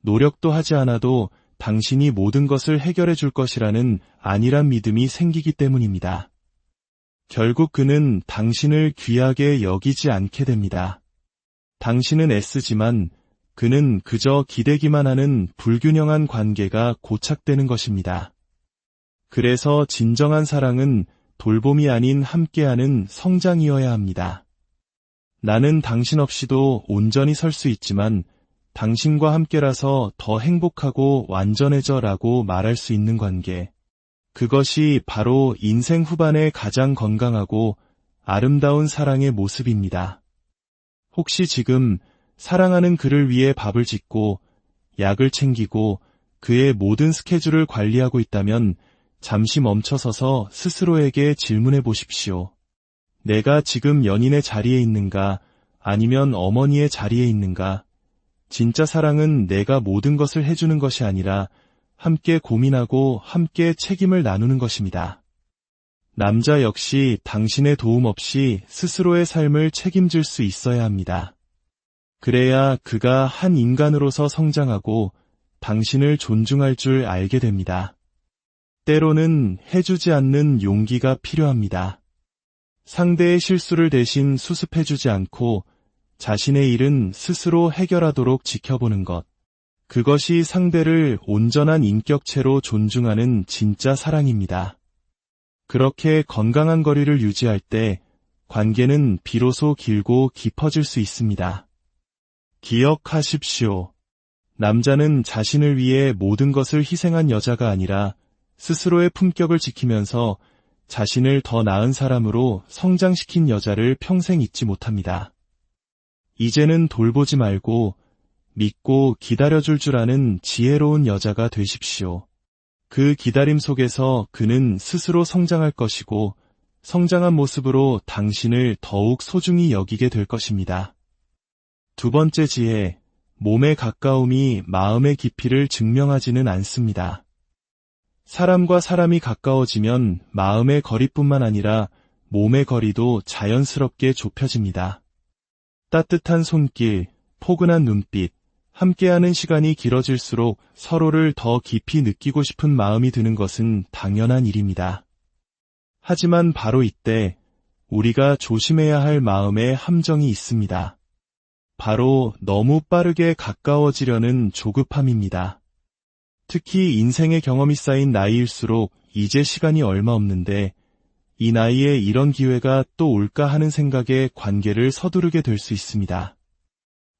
노력도 하지 않아도 당신이 모든 것을 해결해 줄 것이라는 안일한 믿음이 생기기 때문입니다. 결국 그는 당신을 귀하게 여기지 않게 됩니다. 당신은 애쓰지만 그는 그저 기대기만 하는 불균형한 관계가 고착되는 것입니다. 그래서 진정한 사랑은 돌봄이 아닌 함께하는 성장이어야 합니다. 나는 당신 없이도 온전히 설 수 있지만 당신과 함께라서 더 행복하고 완전해져라고 말할 수 있는 관계. 그것이 바로 인생 후반의 가장 건강하고 아름다운 사랑의 모습입니다. 혹시 지금 사랑하는 그를 위해 밥을 짓고 약을 챙기고 그의 모든 스케줄을 관리하고 있다면 잠시 멈춰서서 스스로에게 질문해 보십시오. 내가 지금 연인의 자리에 있는가 아니면 어머니의 자리에 있는가? 진짜 사랑은 내가 모든 것을 해주는 것이 아니라 함께 고민하고 함께 책임을 나누는 것입니다. 남자 역시 당신의 도움 없이 스스로의 삶을 책임질 수 있어야 합니다. 그래야 그가 한 인간으로서 성장하고 당신을 존중할 줄 알게 됩니다. 때로는 해주지 않는 용기가 필요합니다. 상대의 실수를 대신 수습해주지 않고 자신의 일은 스스로 해결하도록 지켜보는 것. 그것이 상대를 온전한 인격체로 존중하는 진짜 사랑입니다. 그렇게 건강한 거리를 유지할 때 관계는 비로소 길고 깊어질 수 있습니다. 기억하십시오. 남자는 자신을 위해 모든 것을 희생한 여자가 아니라 스스로의 품격을 지키면서 자신을 더 나은 사람으로 성장시킨 여자를 평생 잊지 못합니다. 이제는 돌보지 말고 믿고 기다려줄 줄 아는 지혜로운 여자가 되십시오. 그 기다림 속에서 그는 스스로 성장할 것이고 성장한 모습으로 당신을 더욱 소중히 여기게 될 것입니다. 두 번째 지혜, 몸의 가까움이 마음의 깊이를 증명하지는 않습니다. 사람과 사람이 가까워지면 마음의 거리뿐만 아니라 몸의 거리도 자연스럽게 좁혀집니다. 따뜻한 손길, 포근한 눈빛, 함께하는 시간이 길어질수록 서로를 더 깊이 느끼고 싶은 마음이 드는 것은 당연한 일입니다. 하지만 바로 이때 우리가 조심해야 할 마음의 함정이 있습니다. 바로 너무 빠르게 가까워지려는 조급함입니다. 특히 인생의 경험이 쌓인 나이일수록 이제 시간이 얼마 없는데 이 나이에 이런 기회가 또 올까 하는 생각에 관계를 서두르게 될 수 있습니다.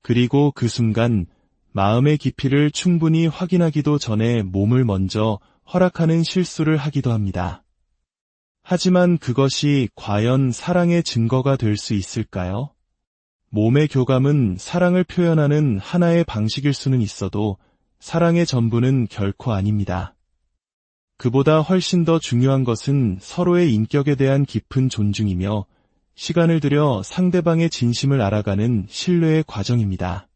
그리고 그 순간 마음의 깊이를 충분히 확인하기도 전에 몸을 먼저 허락하는 실수를 하기도 합니다. 하지만 그것이 과연 사랑의 증거가 될 수 있을까요? 몸의 교감은 사랑을 표현하는 하나의 방식일 수는 있어도 사랑의 전부는 결코 아닙니다. 그보다 훨씬 더 중요한 것은 서로의 인격에 대한 깊은 존중이며 시간을 들여 상대방의 진심을 알아가는 신뢰의 과정입니다.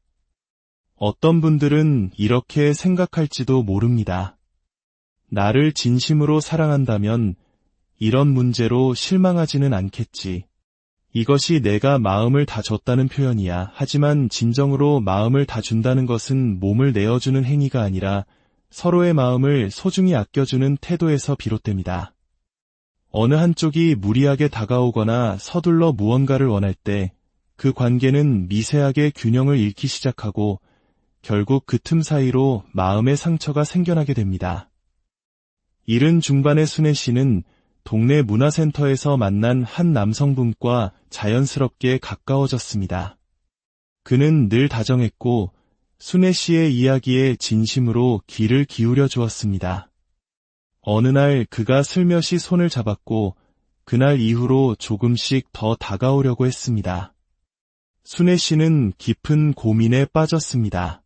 어떤 분들은 이렇게 생각할지도 모릅니다. 나를 진심으로 사랑한다면 이런 문제로 실망하지는 않겠지. 이것이 내가 마음을 다 줬다는 표현이야. 하지만 진정으로 마음을 다 준다는 것은 몸을 내어주는 행위가 아니라 서로의 마음을 소중히 아껴주는 태도에서 비롯됩니다. 어느 한쪽이 무리하게 다가오거나 서둘러 무언가를 원할 때 그 관계는 미세하게 균형을 잃기 시작하고 결국 그 틈 사이로 마음의 상처가 생겨나게 됩니다. 이른 중반의 순애 씨는 동네 문화센터에서 만난 한 남성분과 자연스럽게 가까워졌습니다. 그는 늘 다정했고 순애 씨의 이야기에 진심으로 귀를 기울여 주었습니다. 어느 날 그가 슬며시 손을 잡았고 그날 이후로 조금씩 더 다가오려고 했습니다. 순애 씨는 깊은 고민에 빠졌습니다.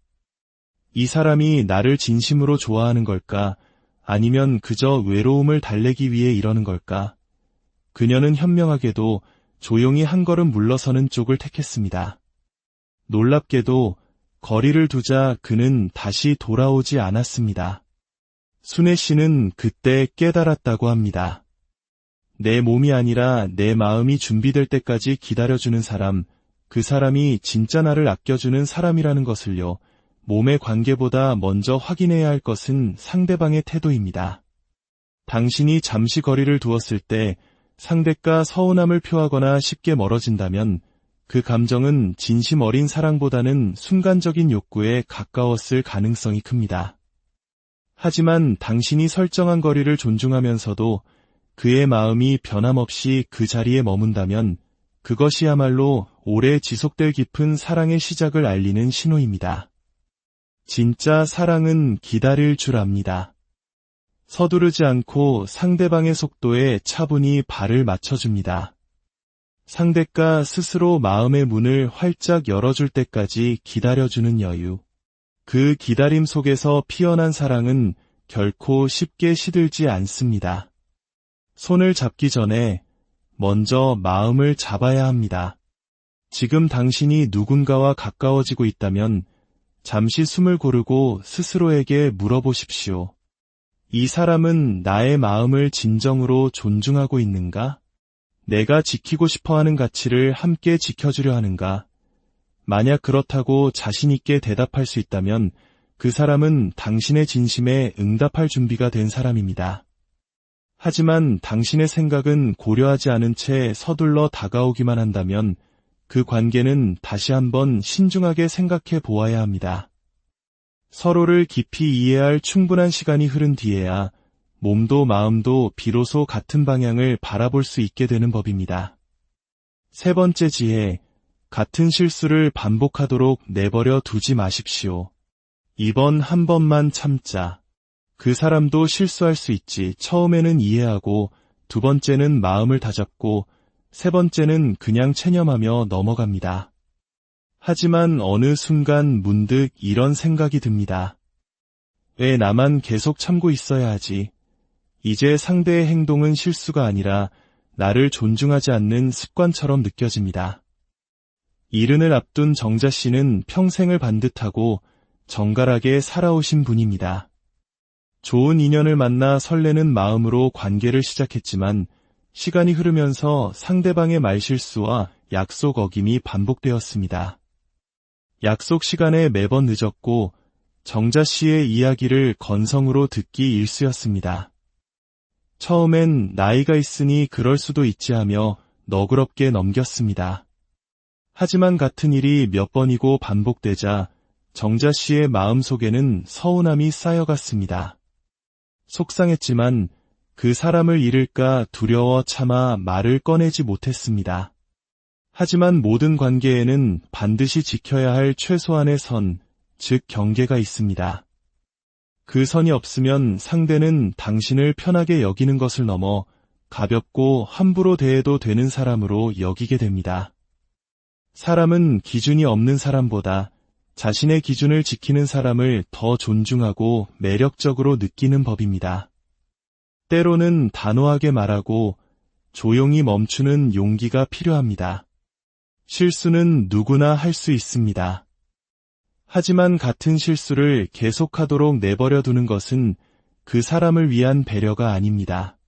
이 사람이 나를 진심으로 좋아하는 걸까? 아니면 그저 외로움을 달래기 위해 이러는 걸까? 그녀는 현명하게도 조용히 한 걸음 물러서는 쪽을 택했습니다. 놀랍게도 거리를 두자 그는 다시 돌아오지 않았습니다. 순애 씨는 그때 깨달았다고 합니다. 내 몸이 아니라 내 마음이 준비될 때까지 기다려주는 사람, 그 사람이 진짜 나를 아껴주는 사람이라는 것을요. 몸의 관계보다 먼저 확인해야 할 것은 상대방의 태도입니다. 당신이 잠시 거리를 두었을 때 상대가 서운함을 표하거나 쉽게 멀어진다면 그 감정은 진심 어린 사랑보다는 순간적인 욕구에 가까웠을 가능성이 큽니다. 하지만 당신이 설정한 거리를 존중하면서도 그의 마음이 변함없이 그 자리에 머문다면 그것이야말로 오래 지속될 깊은 사랑의 시작을 알리는 신호입니다. 진짜 사랑은 기다릴 줄 압니다. 서두르지 않고 상대방의 속도에 차분히 발을 맞춰줍니다. 상대가 스스로 마음의 문을 활짝 열어줄 때까지 기다려주는 여유. 그 기다림 속에서 피어난 사랑은 결코 쉽게 시들지 않습니다. 손을 잡기 전에 먼저 마음을 잡아야 합니다. 지금 당신이 누군가와 가까워지고 있다면 잠시 숨을 고르고 스스로에게 물어보십시오. 이 사람은 나의 마음을 진정으로 존중하고 있는가? 내가 지키고 싶어하는 가치를 함께 지켜주려 하는가? 만약 그렇다고 자신 있게 대답할 수 있다면 그 사람은 당신의 진심에 응답할 준비가 된 사람입니다. 하지만 당신의 생각은 고려하지 않은 채 서둘러 다가오기만 한다면 그 관계는 다시 한번 신중하게 생각해 보아야 합니다. 서로를 깊이 이해할 충분한 시간이 흐른 뒤에야 몸도 마음도 비로소 같은 방향을 바라볼 수 있게 되는 법입니다. 세 번째 지혜, 같은 실수를 반복하도록 내버려 두지 마십시오. 이번 한 번만 참자. 그 사람도 실수할 수 있지. 처음에는 이해하고, 두 번째는 마음을 다잡고, 세 번째는 그냥 체념하며 넘어갑니다. 하지만 어느 순간 문득 이런 생각이 듭니다. 왜 나만 계속 참고 있어야 하지? 이제 상대의 행동은 실수가 아니라 나를 존중하지 않는 습관처럼 느껴집니다. 이른을 앞둔 정자 씨는 평생을 반듯하고 정갈하게 살아오신 분입니다. 좋은 인연을 만나 설레는 마음으로 관계를 시작했지만 시간이 흐르면서 상대방의 말실수와 약속 어김이 반복되었습니다. 약속 시간에 매번 늦었고 정자 씨의 이야기를 건성으로 듣기 일쑤였습니다. 처음엔 나이가 있으니 그럴 수도 있지 하며 너그럽게 넘겼습니다. 하지만 같은 일이 몇 번이고 반복되자 정자 씨의 마음속에는 서운함이 쌓여갔습니다. 속상했지만 그 사람을 잃을까 두려워 차마 말을 꺼내지 못했습니다. 하지만 모든 관계에는 반드시 지켜야 할 최소한의 선, 즉 경계가 있습니다. 그 선이 없으면 상대는 당신을 편하게 여기는 것을 넘어 가볍고 함부로 대해도 되는 사람으로 여기게 됩니다. 사람은 기준이 없는 사람보다 자신의 기준을 지키는 사람을 더 존중하고 매력적으로 느끼는 법입니다. 때로는 단호하게 말하고 조용히 멈추는 용기가 필요합니다. 실수는 누구나 할 수 있습니다. 하지만 같은 실수를 계속하도록 내버려 두는 것은 그 사람을 위한 배려가 아닙니다.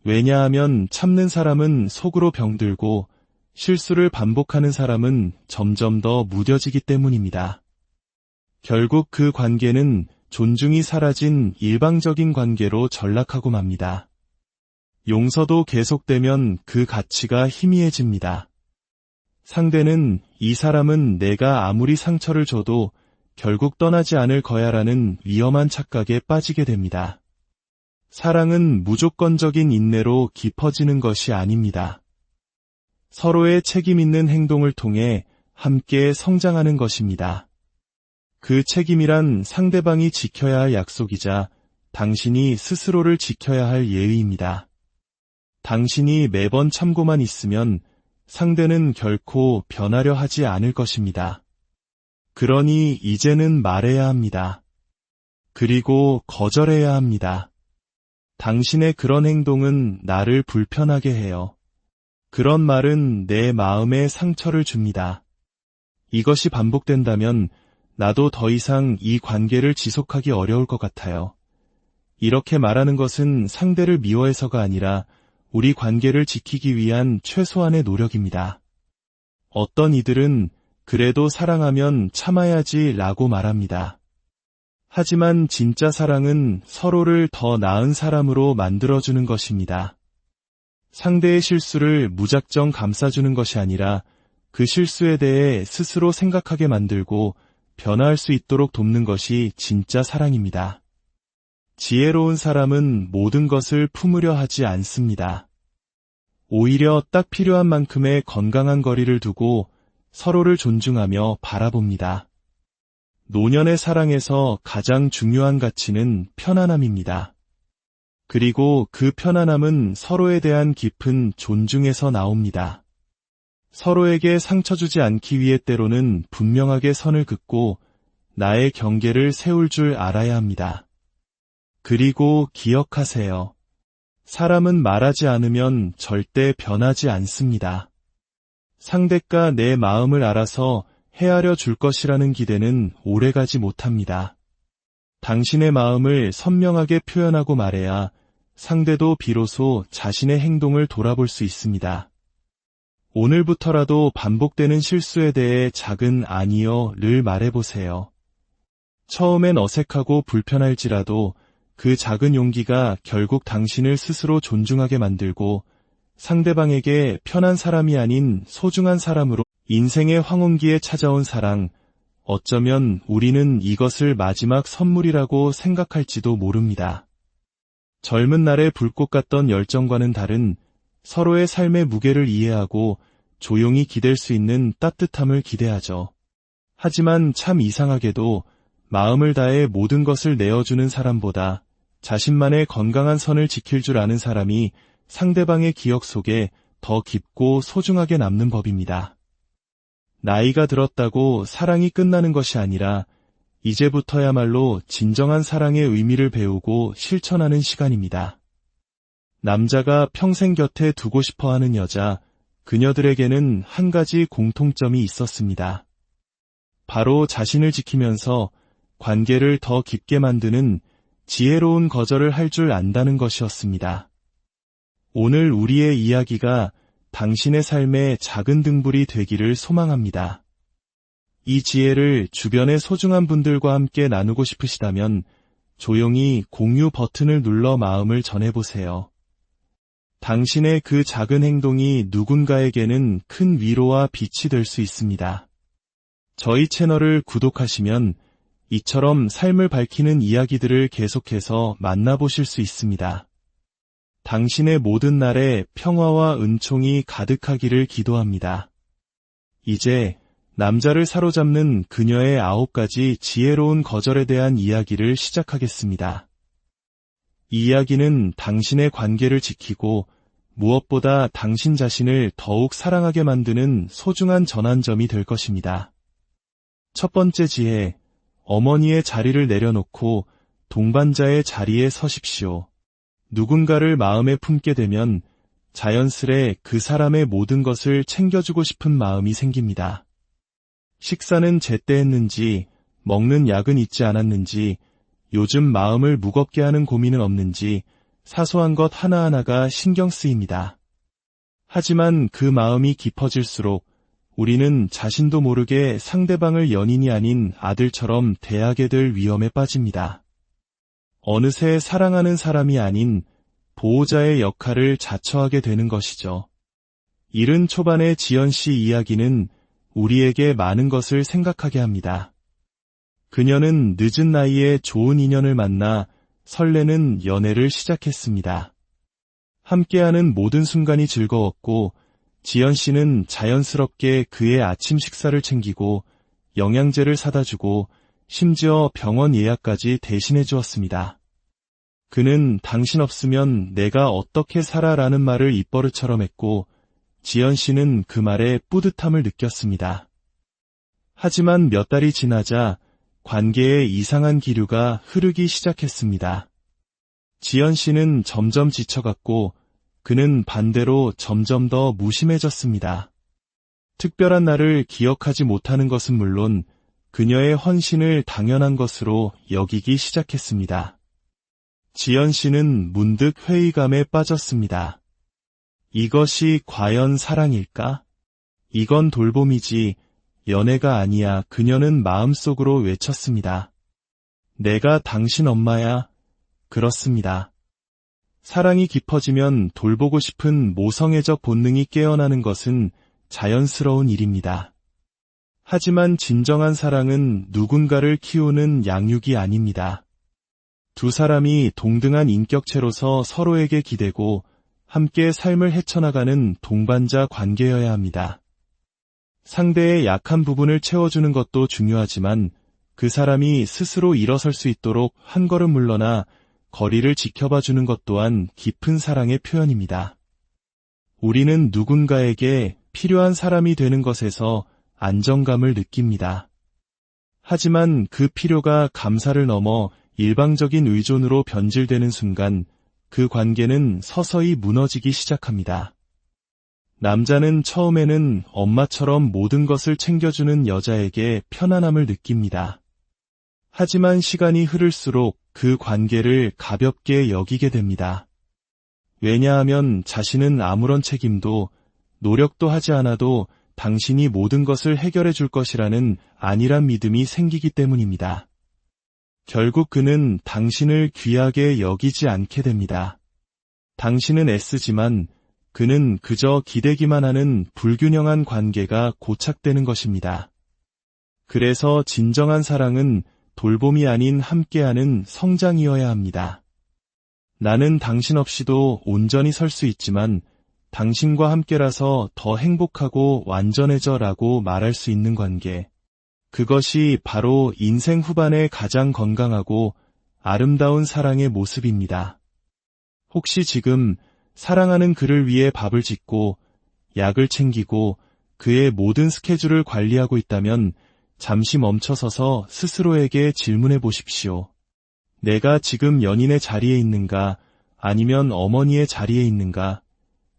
왜냐하면 참는 사람은 속으로 병들고 실수를 반복하는 사람은 점점 더 무뎌지기 때문입니다. 결국 그 관계는 존중이 사라진 일방적인 관계로 전락하고 맙니다. 용서도 계속되면 그 가치가 희미해집니다. 상대는 이 사람은 내가 아무리 상처를 줘도 결국 떠나지 않을 거야라는 위험한 착각에 빠지게 됩니다. 사랑은 무조건적인 인내로 깊어지는 것이 아닙니다. 서로의 책임 있는 행동을 통해 함께 성장하는 것입니다. 그 책임이란 상대방이 지켜야 할 약속이자 당신이 스스로를 지켜야 할 예의입니다. 당신이 매번 참고만 있으면 상대는 결코 변하려 하지 않을 것입니다. 그러니 이제는 말해야 합니다. 그리고 거절해야 합니다. 당신의 그런 행동은 나를 불편하게 해요. 그런 말은 내 마음에 상처를 줍니다. 이것이 반복된다면 나도 더 이상 이 관계를 지속하기 어려울 것 같아요. 이렇게 말하는 것은 상대를 미워해서가 아니라 우리 관계를 지키기 위한 최소한의 노력입니다. 어떤 이들은 그래도 사랑하면 참아야지 라고 말합니다. 하지만 진짜 사랑은 서로를 더 나은 사람으로 만들어주는 것입니다. 상대의 실수를 무작정 감싸주는 것이 아니라 그 실수에 대해 스스로 생각하게 만들고 변화할 수 있도록 돕는 것이 진짜 사랑입니다. 지혜로운 사람은 모든 것을 품으려 하지 않습니다. 오히려 딱 필요한 만큼의 건강한 거리를 두고 서로를 존중하며 바라봅니다. 노년의 사랑에서 가장 중요한 가치는 편안함입니다. 그리고 그 편안함은 서로에 대한 깊은 존중에서 나옵니다. 서로에게 상처 주지 않기 위해 때로는 분명하게 선을 긋고 나의 경계를 세울 줄 알아야 합니다. 그리고 기억하세요. 사람은 말하지 않으면 절대 변하지 않습니다. 상대가 내 마음을 알아서 헤아려 줄 것이라는 기대는 오래가지 못합니다. 당신의 마음을 선명하게 표현하고 말해야 상대도 비로소 자신의 행동을 돌아볼 수 있습니다. 오늘부터라도 반복되는 실수에 대해 작은 아니요를 말해보세요. 처음엔 어색하고 불편할지라도 그 작은 용기가 결국 당신을 스스로 존중하게 만들고 상대방에게 편한 사람이 아닌 소중한 사람으로 인생의 황혼기에 찾아온 사랑, 어쩌면 우리는 이것을 마지막 선물이라고 생각할지도 모릅니다. 젊은 날의 불꽃 같던 열정과는 다른 서로의 삶의 무게를 이해하고 조용히 기댈 수 있는 따뜻함을 기대하죠. 하지만 참 이상하게도 마음을 다해 모든 것을 내어주는 사람보다 자신만의 건강한 선을 지킬 줄 아는 사람이 상대방의 기억 속에 더 깊고 소중하게 남는 법입니다. 나이가 들었다고 사랑이 끝나는 것이 아니라 이제부터야말로 진정한 사랑의 의미를 배우고 실천하는 시간입니다. 남자가 평생 곁에 두고 싶어 하는 여자, 그녀들에게는 한 가지 공통점이 있었습니다. 바로 자신을 지키면서 관계를 더 깊게 만드는 지혜로운 거절을 할 줄 안다는 것이었습니다. 오늘 우리의 이야기가 당신의 삶의 작은 등불이 되기를 소망합니다. 이 지혜를 주변의 소중한 분들과 함께 나누고 싶으시다면 조용히 공유 버튼을 눌러 마음을 전해보세요. 당신의 그 작은 행동이 누군가에게는 큰 위로와 빛이 될 수 있습니다. 저희 채널을 구독하시면 이처럼 삶을 밝히는 이야기들을 계속해서 만나보실 수 있습니다. 당신의 모든 날에 평화와 은총이 가득하기를 기도합니다. 이제 남자를 사로잡는 그녀의 9가지 지혜로운 거절에 대한 이야기를 시작하겠습니다. 이 이야기는 당신의 관계를 지키고 무엇보다 당신 자신을 더욱 사랑하게 만드는 소중한 전환점이 될 것입니다. 첫 번째 지혜, 어머니의 자리를 내려놓고 동반자의 자리에 서십시오. 누군가를 마음에 품게 되면 자연스레 그 사람의 모든 것을 챙겨주고 싶은 마음이 생깁니다. 식사는 제때 했는지, 먹는 약은 잊지 않았는지, 요즘 마음을 무겁게 하는 고민은 없는지 사소한 것 하나하나가 신경 쓰입니다. 하지만 그 마음이 깊어질수록 우리는 자신도 모르게 상대방을 연인이 아닌 아들처럼 대하게 될 위험에 빠집니다. 어느새 사랑하는 사람이 아닌 보호자의 역할을 자처하게 되는 것이죠. 70 초반의 지연 씨 이야기는 우리에게 많은 것을 생각하게 합니다. 그녀는 늦은 나이에 좋은 인연을 만나 설레는 연애를 시작했습니다. 함께하는 모든 순간이 즐거웠고 지연 씨는 자연스럽게 그의 아침 식사를 챙기고 영양제를 사다 주고 심지어 병원 예약까지 대신해 주었습니다. 그는 당신 없으면 내가 어떻게 살아라는 말을 입버릇처럼 했고 지연 씨는 그 말에 뿌듯함을 느꼈습니다. 하지만 몇 달이 지나자 관계에 이상한 기류가 흐르기 시작했습니다. 지연 씨는 점점 지쳐갔고 그는 반대로 점점 더 무심해졌습니다. 특별한 날을 기억하지 못하는 것은 물론 그녀의 헌신을 당연한 것으로 여기기 시작했습니다. 지연 씨는 문득 회의감에 빠졌습니다. 이것이 과연 사랑일까? 이건 돌봄이지 연애가 아니야. 그녀는 마음속으로 외쳤습니다. 내가 당신 엄마야. 그렇습니다. 사랑이 깊어지면 돌보고 싶은 모성애적 본능이 깨어나는 것은 자연스러운 일입니다. 하지만 진정한 사랑은 누군가를 키우는 양육이 아닙니다. 두 사람이 동등한 인격체로서 서로에게 기대고 함께 삶을 헤쳐나가는 동반자 관계여야 합니다. 상대의 약한 부분을 채워주는 것도 중요하지만 그 사람이 스스로 일어설 수 있도록 한 걸음 물러나 거리를 지켜봐주는 것 또한 깊은 사랑의 표현입니다. 우리는 누군가에게 필요한 사람이 되는 것에서 안정감을 느낍니다. 하지만 그 필요가 감사를 넘어 일방적인 의존으로 변질되는 순간 그 관계는 서서히 무너지기 시작합니다. 남자는 처음에는 엄마처럼 모든 것을 챙겨주는 여자에게 편안함을 느낍니다. 하지만 시간이 흐를수록 그 관계를 가볍게 여기게 됩니다. 왜냐하면 자신은 아무런 책임도 노력도 하지 않아도 당신이 모든 것을 해결해 줄 것이라는 안일한 믿음이 생기기 때문입니다. 결국 그는 당신을 귀하게 여기지 않게 됩니다. 당신은 애쓰지만 그는 그저 기대기만 하는 불균형한 관계가 고착되는 것입니다. 그래서 진정한 사랑은 돌봄이 아닌 함께하는 성장이어야 합니다. 나는 당신 없이도 온전히 설 수 있지만 당신과 함께라서 더 행복하고 완전해져라고 말할 수 있는 관계. 그것이 바로 인생 후반의 가장 건강하고 아름다운 사랑의 모습입니다. 혹시 지금 사랑하는 그를 위해 밥을 짓고 약을 챙기고 그의 모든 스케줄을 관리하고 있다면 잠시 멈춰서서 스스로에게 질문해 보십시오. 내가 지금 연인의 자리에 있는가 아니면 어머니의 자리에 있는가?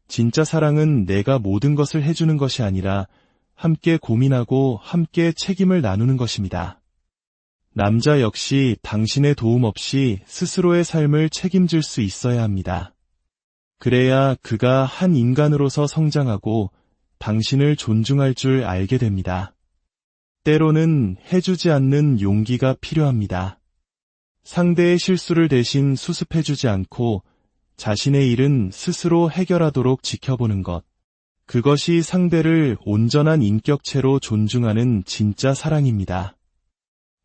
진짜 사랑은 내가 모든 것을 해주는 것이 아니라 함께 고민하고 함께 책임을 나누는 것입니다. 남자 역시 당신의 도움 없이 스스로의 삶을 책임질 수 있어야 합니다. 그래야 그가 한 인간으로서 성장하고 당신을 존중할 줄 알게 됩니다. 때로는 해주지 않는 용기가 필요합니다. 상대의 실수를 대신 수습해주지 않고 자신의 일은 스스로 해결하도록 지켜보는 것. 그것이 상대를 온전한 인격체로 존중하는 진짜 사랑입니다.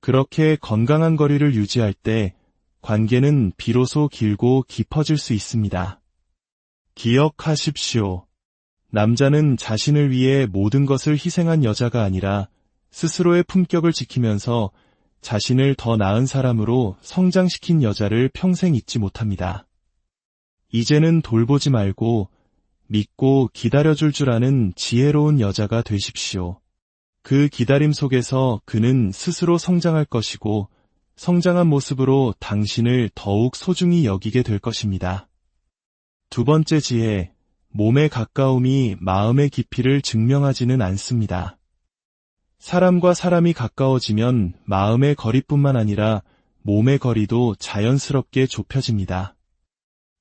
그렇게 건강한 거리를 유지할 때 관계는 비로소 길고 깊어질 수 있습니다. 기억하십시오. 남자는 자신을 위해 모든 것을 희생한 여자가 아니라 스스로의 품격을 지키면서 자신을 더 나은 사람으로 성장시킨 여자를 평생 잊지 못합니다. 이제는 돌보지 말고 믿고 기다려줄 줄 아는 지혜로운 여자가 되십시오. 그 기다림 속에서 그는 스스로 성장할 것이고 성장한 모습으로 당신을 더욱 소중히 여기게 될 것입니다. 두 번째 지혜, 몸의 가까움이 마음의 깊이를 증명하지는 않습니다. 사람과 사람이 가까워지면 마음의 거리뿐만 아니라 몸의 거리도 자연스럽게 좁혀집니다.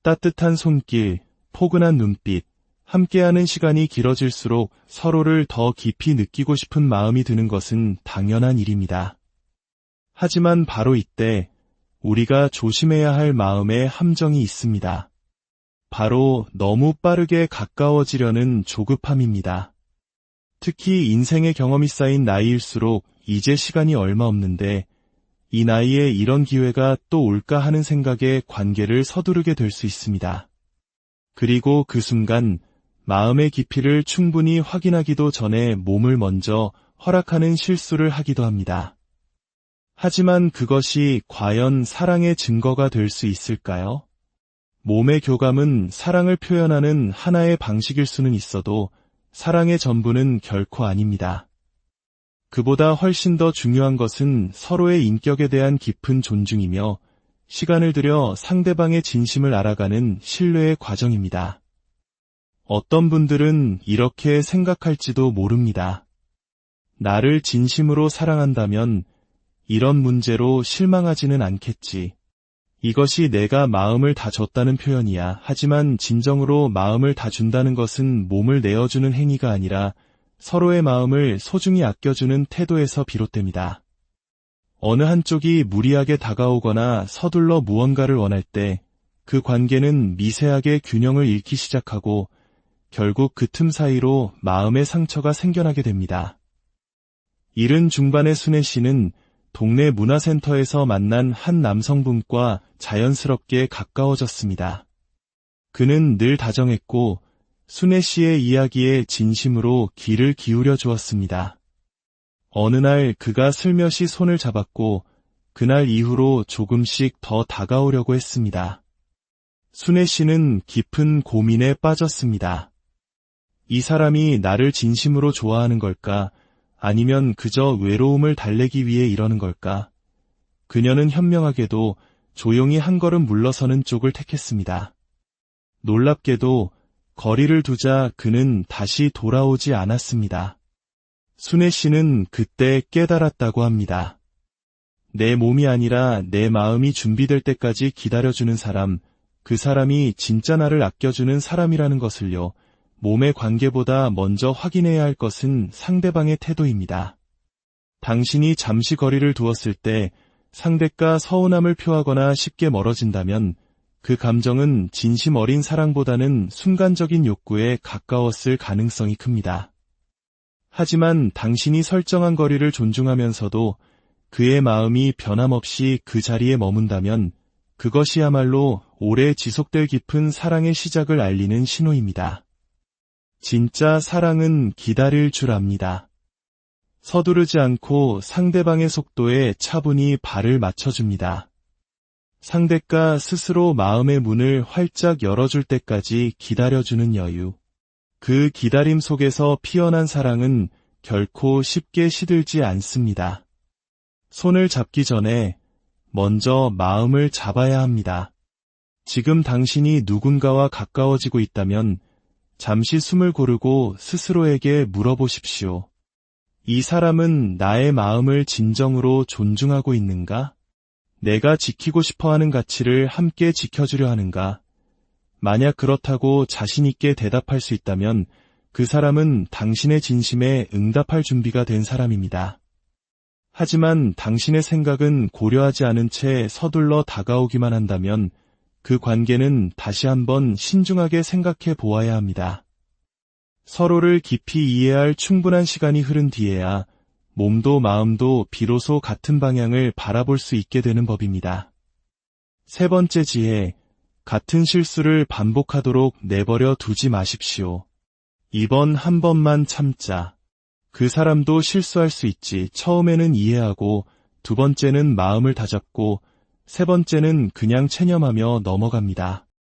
따뜻한 손길, 포근한 눈빛, 함께하는 시간이 길어질수록 서로를 더 깊이 느끼고 싶은 마음이 드는 것은 당연한 일입니다. 하지만 바로 이때 우리가 조심해야 할 마음의 함정이 있습니다. 바로 너무 빠르게 가까워지려는 조급함입니다. 특히 인생의 경험이 쌓인 나이일수록 이제 시간이 얼마 없는데 이 나이에 이런 기회가 또 올까 하는 생각에 관계를 서두르게 될 수 있습니다. 그리고 그 순간 마음의 깊이를 충분히 확인하기도 전에 몸을 먼저 허락하는 실수를 하기도 합니다. 하지만 그것이 과연 사랑의 증거가 될 수 있을까요? 몸의 교감은 사랑을 표현하는 하나의 방식일 수는 있어도 사랑의 전부는 결코 아닙니다. 그보다 훨씬 더 중요한 것은 서로의 인격에 대한 깊은 존중이며 시간을 들여 상대방의 진심을 알아가는 신뢰의 과정입니다. 어떤 분들은 이렇게 생각할지도 모릅니다. 나를 진심으로 사랑한다면 이런 문제로 실망하지는 않겠지. 이것이 내가 마음을 다 줬다는 표현이야. 하지만 진정으로 마음을 다 준다는 것은 몸을 내어주는 행위가 아니라 서로의 마음을 소중히 아껴주는 태도에서 비롯됩니다. 어느 한쪽이 무리하게 다가오거나 서둘러 무언가를 원할 때 그 관계는 미세하게 균형을 잃기 시작하고 결국 그 틈 사이로 마음의 상처가 생겨나게 됩니다. 70 중반의 순애 씨는 동네 문화센터에서 만난 한 남성분과 자연스럽게 가까워졌습니다. 그는 늘 다정했고 순애 씨의 이야기에 진심으로 귀를 기울여 주었습니다. 어느 날 그가 슬며시 손을 잡았고 그날 이후로 조금씩 더 다가오려고 했습니다. 순애 씨는 깊은 고민에 빠졌습니다. 이 사람이 나를 진심으로 좋아하는 걸까? 아니면 그저 외로움을 달래기 위해 이러는 걸까? 그녀는 현명하게도 조용히 한 걸음 물러서는 쪽을 택했습니다. 놀랍게도 거리를 두자 그는 다시 돌아오지 않았습니다. 순애 씨는 그때 깨달았다고 합니다. 내 몸이 아니라 내 마음이 준비될 때까지 기다려주는 사람, 그 사람이 진짜 나를 아껴주는 사람이라는 것을요. 몸의 관계보다 먼저 확인해야 할 것은 상대방의 태도입니다. 당신이 잠시 거리를 두었을 때 상대가 서운함을 표하거나 쉽게 멀어진다면 그 감정은 진심 어린 사랑보다는 순간적인 욕구에 가까웠을 가능성이 큽니다. 하지만 당신이 설정한 거리를 존중하면서도 그의 마음이 변함없이 그 자리에 머문다면 그것이야말로 오래 지속될 깊은 사랑의 시작을 알리는 신호입니다. 진짜 사랑은 기다릴 줄 압니다. 서두르지 않고 상대방의 속도에 차분히 발을 맞춰줍니다. 상대가 스스로 마음의 문을 활짝 열어줄 때까지 기다려주는 여유. 그 기다림 속에서 피어난 사랑은 결코 쉽게 시들지 않습니다. 손을 잡기 전에 먼저 마음을 잡아야 합니다. 지금 당신이 누군가와 가까워지고 있다면 잠시 숨을 고르고 스스로에게 물어보십시오. 이 사람은 나의 마음을 진정으로 존중하고 있는가? 내가 지키고 싶어하는 가치를 함께 지켜주려 하는가? 만약 그렇다고 자신 있게 대답할 수 있다면 그 사람은 당신의 진심에 응답할 준비가 된 사람입니다. 하지만 당신의 생각은 고려하지 않은 채 서둘러 다가오기만 한다면 그 관계는 다시 한번 신중하게 생각해 보아야 합니다. 서로를 깊이 이해할 충분한 시간이 흐른 뒤에야 몸도 마음도 비로소 같은 방향을 바라볼 수 있게 되는 법입니다. 세 번째 지혜, 같은 실수를 반복하도록 내버려 두지 마십시오. 이번 한 번만 참자. 그 사람도 실수할 수 있지. 처음에는 이해하고, 두 번째는 마음을 다잡고, 세 번째는 그냥 체념하며 넘어갑니다.